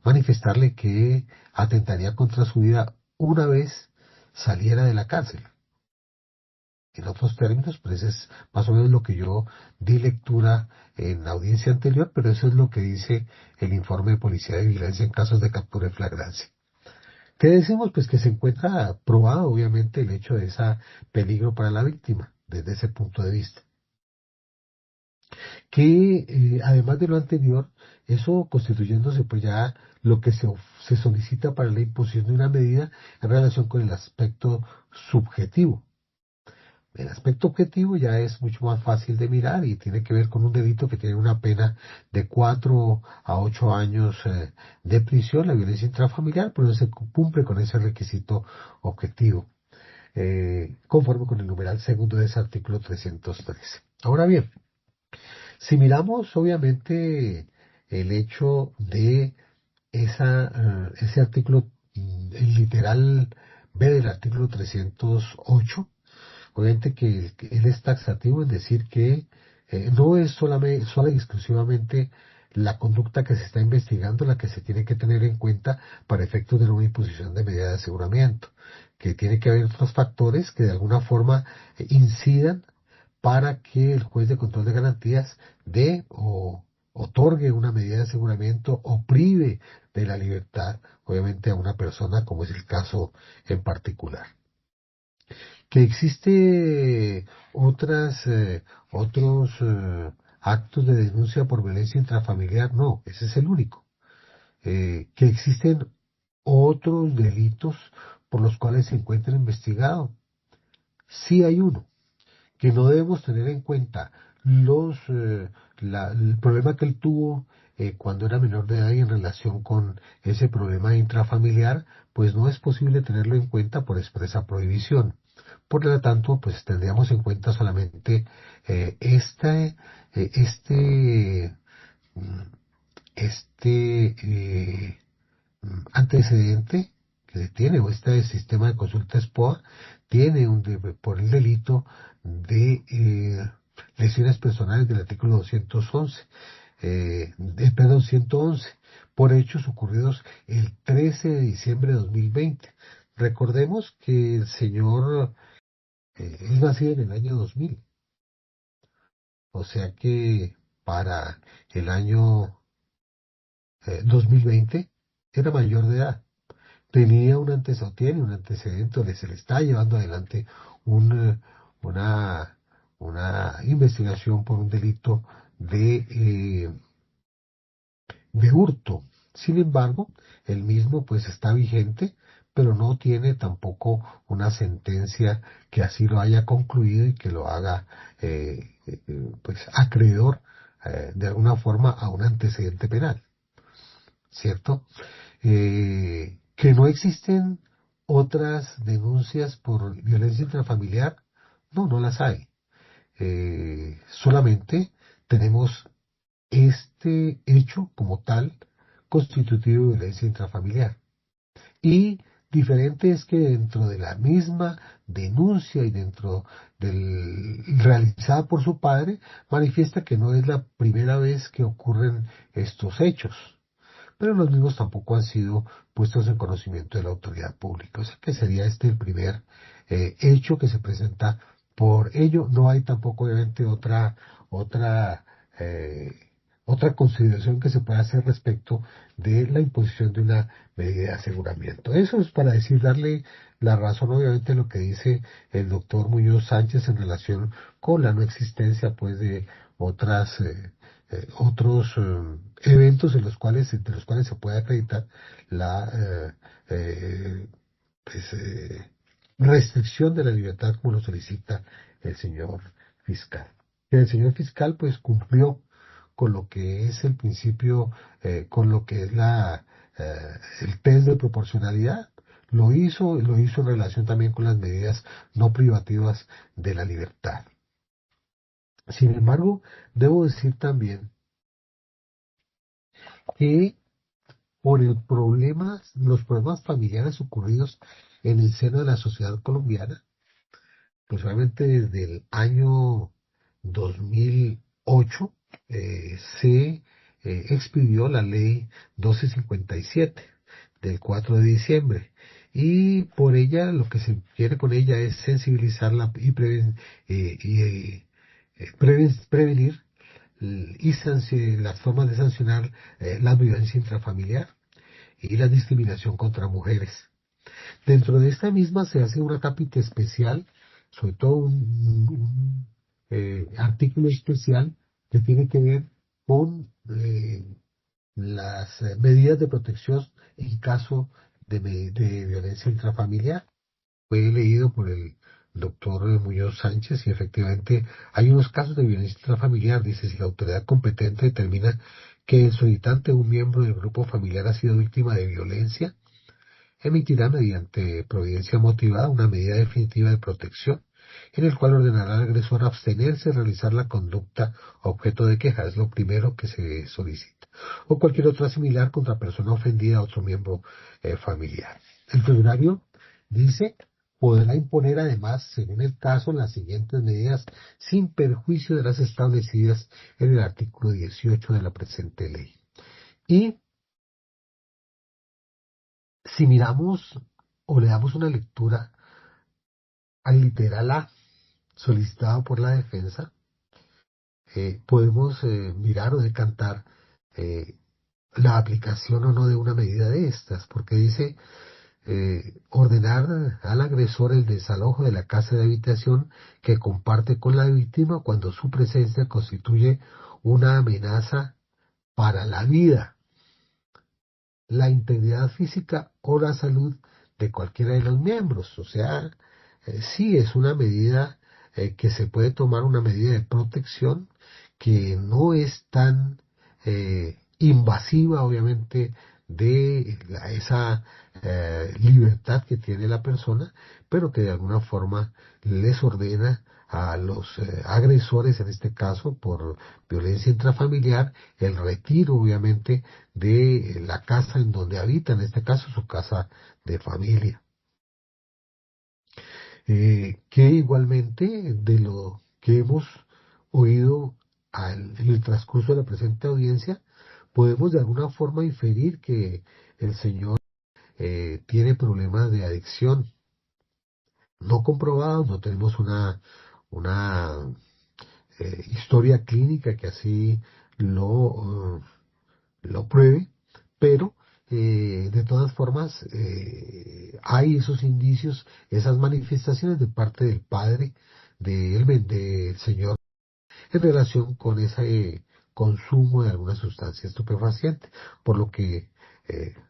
manifestarle que atentaría contra su vida una vez saliera de la cárcel. En otros términos, pues es más o menos lo que yo di lectura en la audiencia anterior, pero eso es lo que dice el informe de policía de vigilancia en casos de captura y flagrancia. ¿Qué decimos? Pues que se encuentra probado, obviamente, el hecho de ese peligro para la víctima, desde ese punto de vista. Que además de lo anterior, eso constituyéndose pues ya lo que se solicita para la imposición de una medida en relación con el aspecto subjetivo. El aspecto objetivo ya es mucho más fácil de mirar y tiene que ver con un delito que tiene una pena de 4 a 8 años de prisión, la violencia intrafamiliar, pero no se cumple con ese requisito objetivo, conforme con el numeral segundo de ese artículo 313. Ahora bien, si miramos obviamente el hecho de ese artículo, el literal B del artículo 308, obviamente que él es taxativo en decir que no es solamente, sola y exclusivamente la conducta que se está investigando la que se tiene que tener en cuenta para efectos de una imposición de medida de aseguramiento, que tiene que haber otros factores que de alguna forma incidan para que el juez de control de garantías dé o otorgue una medida de aseguramiento o prive de la libertad, obviamente, a una persona, como es el caso en particular. Que existe otros actos de denuncia por violencia intrafamiliar, no, ese es el único. Que existen otros delitos por los cuales se encuentra investigado, sí hay uno, que no debemos tener en cuenta el problema que él tuvo cuando era menor de edad y en relación con ese problema intrafamiliar, pues no es posible tenerlo en cuenta por expresa prohibición. Por lo tanto, pues tendríamos en cuenta solamente eh, este, eh, este, mm, este antecedente que se tiene, o este sistema de consulta SPOA, tiene por el delito de lesiones personales del artículo 211, perdón, 111, por hechos ocurridos el 13 de diciembre de 2020. Recordemos que el señor es nacido en el año 2000, o sea que para el año 2020 era mayor de edad. Tenía un antecedente, tiene un antecedente donde se le está llevando adelante un, una, una investigación por un delito de hurto. Sin embargo, el mismo pues está vigente, pero no tiene tampoco una sentencia que así lo haya concluido y que lo haga pues acreedor de alguna forma a un antecedente penal, ¿cierto? Que no existen otras denuncias por violencia intrafamiliar, no, no las hay. Solamente tenemos este hecho como tal constitutivo de violencia intrafamiliar. Y diferente es que dentro de la misma denuncia y dentro del realizada por su padre, manifiesta que no es la primera vez que ocurren estos hechos, pero los mismos tampoco han sido puestos en conocimiento de la autoridad pública. O sea que sería este el primer hecho que se presenta. Por ello, no hay tampoco obviamente otra, eh, otra consideración que se pueda hacer respecto de la imposición de una medida de aseguramiento. Eso es para decir, darle la razón obviamente a lo que dice el doctor Muñoz Sánchez en relación con la no existencia pues de otras otros eventos en los cuales, entre los cuales se puede acreditar la pues, restricción de la libertad como lo solicita el señor fiscal. El señor fiscal pues cumplió con lo que es el principio, con lo que es el test de proporcionalidad. Lo hizo en relación también con las medidas no privativas de la libertad. Sin embargo, debo decir también que por los problemas familiares ocurridos en el seno de la sociedad colombiana, pues obviamente desde el año 2008 se expidió la ley 1257 del 4 de diciembre, y por ella lo que se quiere con ella es sensibilizarla y prevenir las formas de sancionar la violencia intrafamiliar y la discriminación contra mujeres. Dentro de esta misma se hace una capita especial, sobre todo un artículo especial que tiene que ver con las medidas de protección en caso de violencia intrafamiliar. Fue leído por el doctor Muñoz Sánchez y efectivamente hay unos casos de violencia intrafamiliar. Dice: si la autoridad competente determina que el solicitante o un miembro del grupo familiar ha sido víctima de violencia, emitirá mediante providencia motivada una medida definitiva de protección, en el cual ordenará al agresor abstenerse de realizar la conducta objeto de queja. Es lo primero que se solicita. O cualquier otra similar contra persona ofendida a otro miembro familiar. El funcionario dice: podrá imponer además, según el caso, las siguientes medidas sin perjuicio de las establecidas en el artículo 18 de la presente ley. Y si miramos o le damos una lectura al literal A solicitado por la defensa, podemos mirar o decantar eh, la aplicación o no de una medida de estas, porque dice ordenar al agresor el desalojo de la casa de habitación que comparte con la víctima cuando su presencia constituye una amenaza para la vida, la integridad física o la salud de cualquiera de los miembros. O sea, sí es una medida que se puede tomar, una medida de protección que no es tan invasiva, obviamente, de esa libertad que tiene la persona, pero que de alguna forma les ordena a los agresores, en este caso por violencia intrafamiliar, el retiro, obviamente, de la casa en donde habita, en este caso su casa de familia. Que igualmente de lo que hemos oído en el transcurso de la presente audiencia, podemos de alguna forma inferir que el señor tiene problemas de adicción no comprobados. No tenemos una historia clínica que así lo pruebe, pero de todas formas hay esos indicios, esas manifestaciones de parte del padre del señor en relación con ese consumo de alguna sustancia estupefaciente, por lo que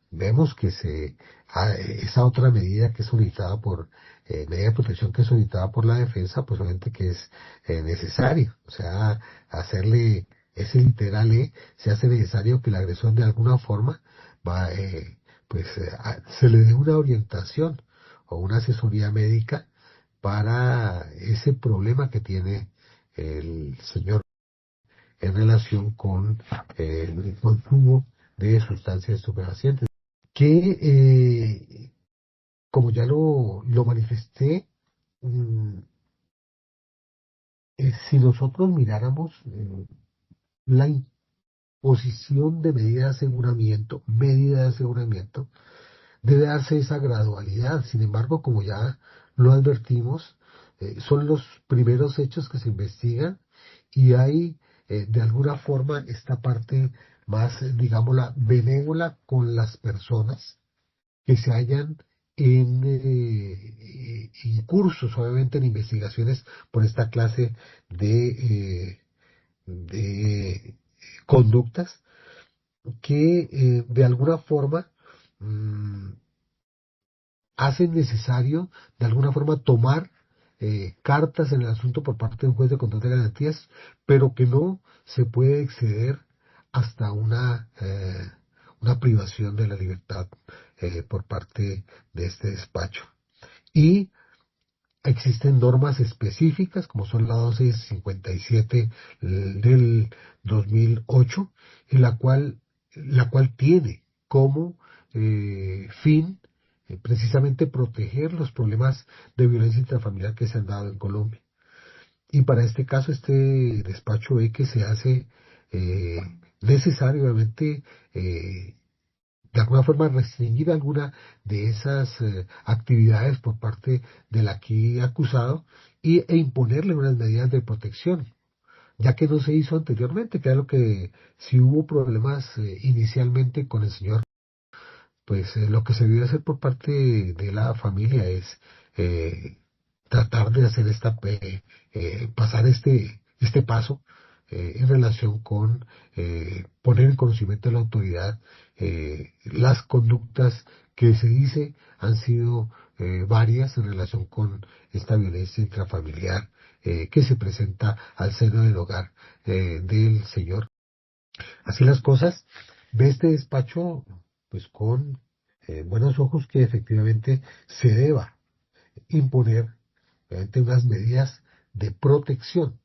vemos que esa otra medida que es solicitada medida de protección que es solicitada por la defensa, pues obviamente que es necesario, o sea, hacerle ese literal se hace necesario que el agresor de alguna forma va, se le dé una orientación o una asesoría médica para ese problema que tiene el señor en relación con el consumo de sustancias estupefacientes, que como ya lo manifesté, mm, si nosotros miráramos la imposición de medida de aseguramiento, debe darse esa gradualidad. Sin embargo, como ya lo advertimos, son los primeros hechos que se investigan y hay de alguna forma esta parte más, digámosla, benévola con las personas que se hallan en cursos, obviamente en investigaciones por esta clase de conductas que de alguna forma mm, hacen necesario de alguna forma tomar cartas en el asunto por parte de un juez de control de garantías, pero que no se puede exceder hasta una privación de la libertad por parte de este despacho. Y existen normas específicas, como son la 1257 del 2008, en la cual tiene como fin precisamente proteger los problemas de violencia intrafamiliar que se han dado en Colombia. Y para este caso, este despacho ve que se hace necesario, obviamente, de alguna forma restringir alguna de esas actividades por parte del aquí acusado e imponerle unas medidas de protección, ya que no se hizo anteriormente, que era lo que si hubo problemas inicialmente con el señor, pues lo que se debe hacer por parte de la familia es tratar de hacer pasar este paso en relación con poner en conocimiento de la autoridad las conductas que se dice han sido varias en relación con esta violencia intrafamiliar que se presenta al seno del hogar del señor. Así las cosas, ve este despacho pues con buenos ojos que efectivamente se deba imponer obviamente unas medidas de protección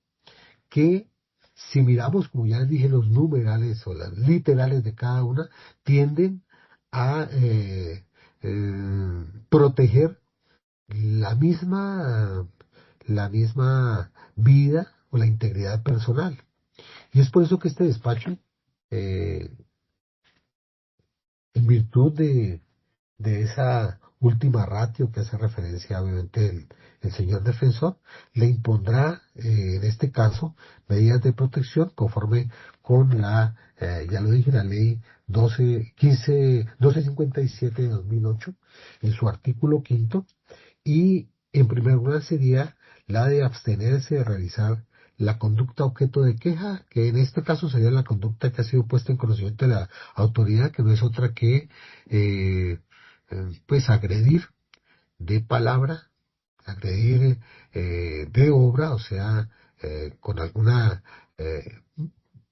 que si miramos, como ya les dije, los numerales o las literales de cada una, tienden a proteger la misma vida o la integridad personal. Y es por eso que este despacho, eh, en virtud de esa última ratio que hace referencia obviamente el señor defensor, le impondrá en este caso medidas de protección conforme con ya lo dije, la ley 1257 de 2008 en su artículo quinto, y en primer lugar sería la de abstenerse de realizar la conducta objeto de queja, que en este caso sería la conducta que ha sido puesta en conocimiento de la autoridad, que no es otra que pues agredir de palabra, agredir de obra, o sea, con alguna,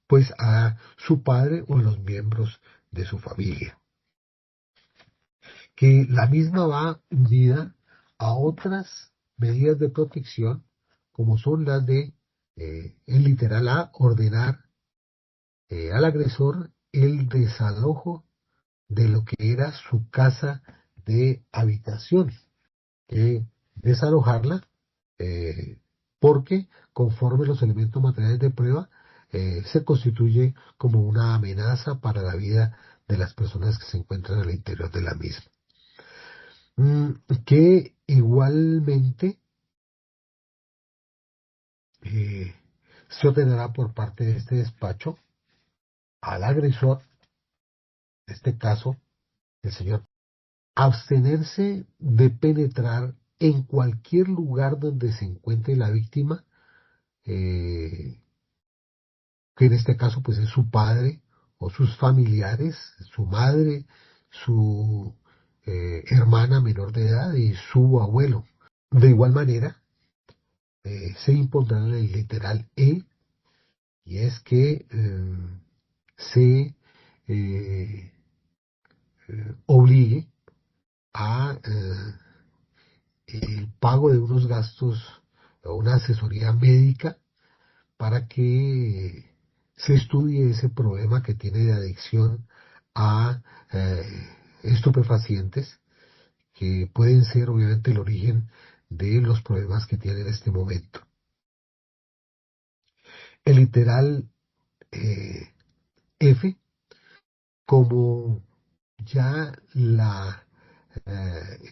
pues a su padre o a los miembros de su familia. Que la misma va unida a otras medidas de protección, como son las de, en literal A, ordenar al agresor el desalojo de lo que era su casa de habitación, desalojarla, porque conforme los elementos materiales de prueba, se constituye como una amenaza para la vida de las personas que se encuentran al interior de la misma. Que igualmente eh, se ordenará por parte de este despacho al agresor, en este caso, el señor, abstenerse de penetrar en cualquier lugar donde se encuentre la víctima, que en este caso pues es su padre o sus familiares, su madre, su hermana menor de edad y su abuelo. De igual manera, se impondrá el literal E, y es que se eh, obligue a el pago de unos gastos o una asesoría médica para que se estudie ese problema que tiene de adicción a estupefacientes, que pueden ser obviamente el origen de los problemas que tiene en este momento. El literal F, como ya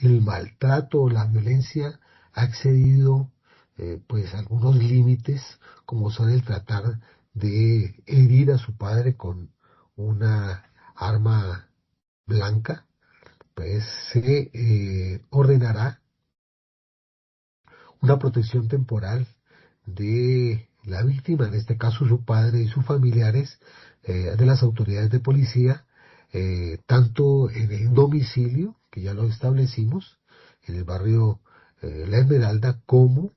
el maltrato o la violencia ha excedido pues algunos límites, como son el tratar de herir a su padre con una arma blanca, pues se ordenará una protección temporal de la víctima, en este caso su padre y sus familiares, de las autoridades de policía, tanto en el domicilio, que ya lo establecimos, en el barrio La Esmeralda, como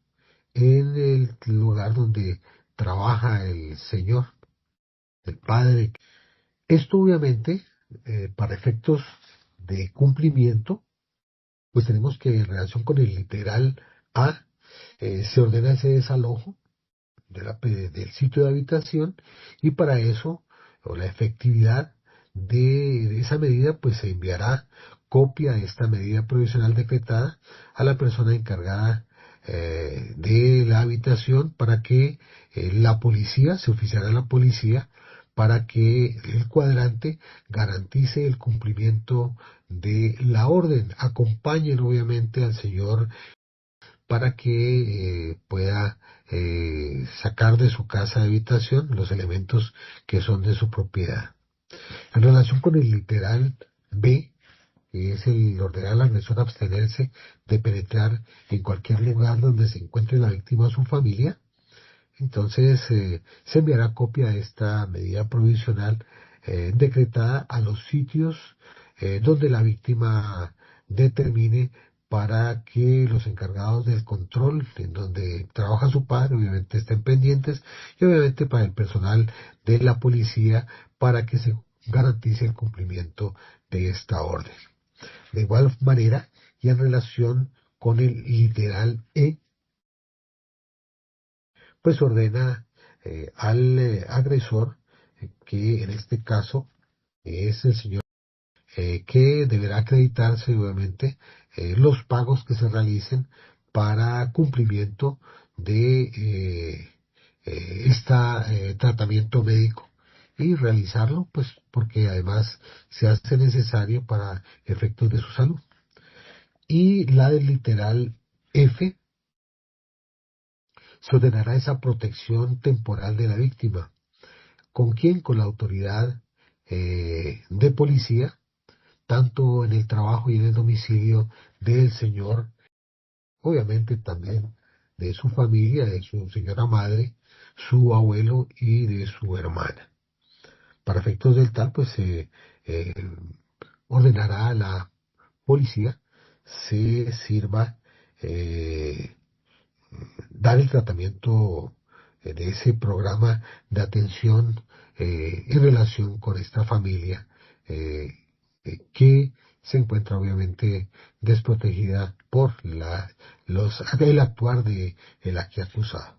en el lugar donde trabaja el señor, el padre. Esto obviamente, para efectos de cumplimiento, pues tenemos que en relación con el literal A, se ordena ese desalojo del sitio de habitación, y para eso, o la efectividad de esa medida, pues se enviará copia de esta medida provisional decretada a la persona encargada de la habitación para que la policía, se oficiara a la policía, para que el cuadrante garantice el cumplimiento de la orden. Acompañen obviamente al señor para que pueda sacar de su casa de habitación los elementos que son de su propiedad. En relación con el literal B, que es el ordenar a la agresor a abstenerse de penetrar en cualquier lugar donde se encuentre la víctima o su familia, entonces se enviará copia de esta medida provisional decretada a los sitios donde la víctima determine, para que los encargados del control en donde trabaja su padre obviamente estén pendientes, y obviamente para el personal de la policía para que se garantice el cumplimiento de esta orden. De igual manera, y en relación con el literal E, pues ordena al agresor, que en este caso es el señor, que deberá acreditarse obviamente los pagos que se realicen para cumplimiento de este tratamiento médico, y realizarlo pues porque además se hace necesario para efectos de su salud. Y la del literal F, se ordenará esa protección temporal de la víctima. ¿Con quién? Con la autoridad de policía, tanto en el trabajo y en el domicilio del señor, obviamente también de su familia, de su señora madre, su abuelo y de su hermana. Para efectos del tal, pues se ordenará a la policía se sirva dar el tratamiento de ese programa de atención en relación con esta familia que se encuentra obviamente desprotegida por el actuar de el aquí acusado.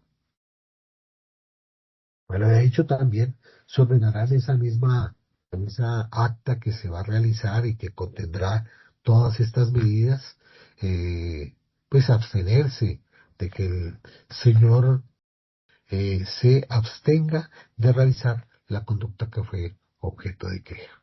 Bueno, de hecho también se ordenará esa acta que se va a realizar y que contendrá todas estas medidas, pues abstenerse de que el señor se abstenga de realizar la conducta que fue objeto de queja.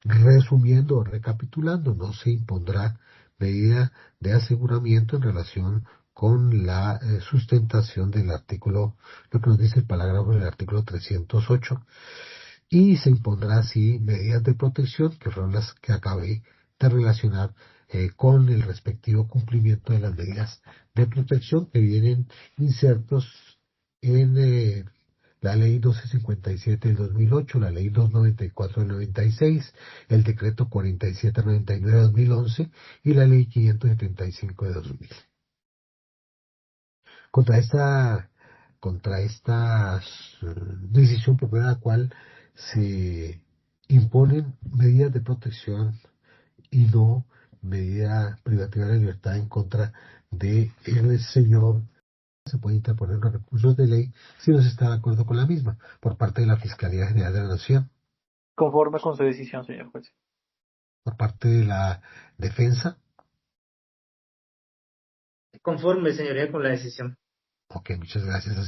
Resumiendo o recapitulando, no se impondrá medida de aseguramiento en relación con la sustentación del artículo, lo que nos dice el parágrafo del artículo 308, y se impondrá así medidas de protección, que fueron las que acabé de relacionar con el respectivo cumplimiento de las medidas de protección que vienen insertos en la ley 1257 del 2008, la ley 294 del 96, el decreto 4799 de 2011 y la ley 575 de 2000. Contra esta decisión por la cual se imponen medidas de protección y no medida privativa de la libertad en contra de el señor, se puede interponer los recursos de ley si no se está de acuerdo con la misma por parte de la Fiscalía General de la Nación, Conforme con su decisión, señor juez. por parte de la defensa. Conforme, señoría, con la decisión. Ok, muchas gracias.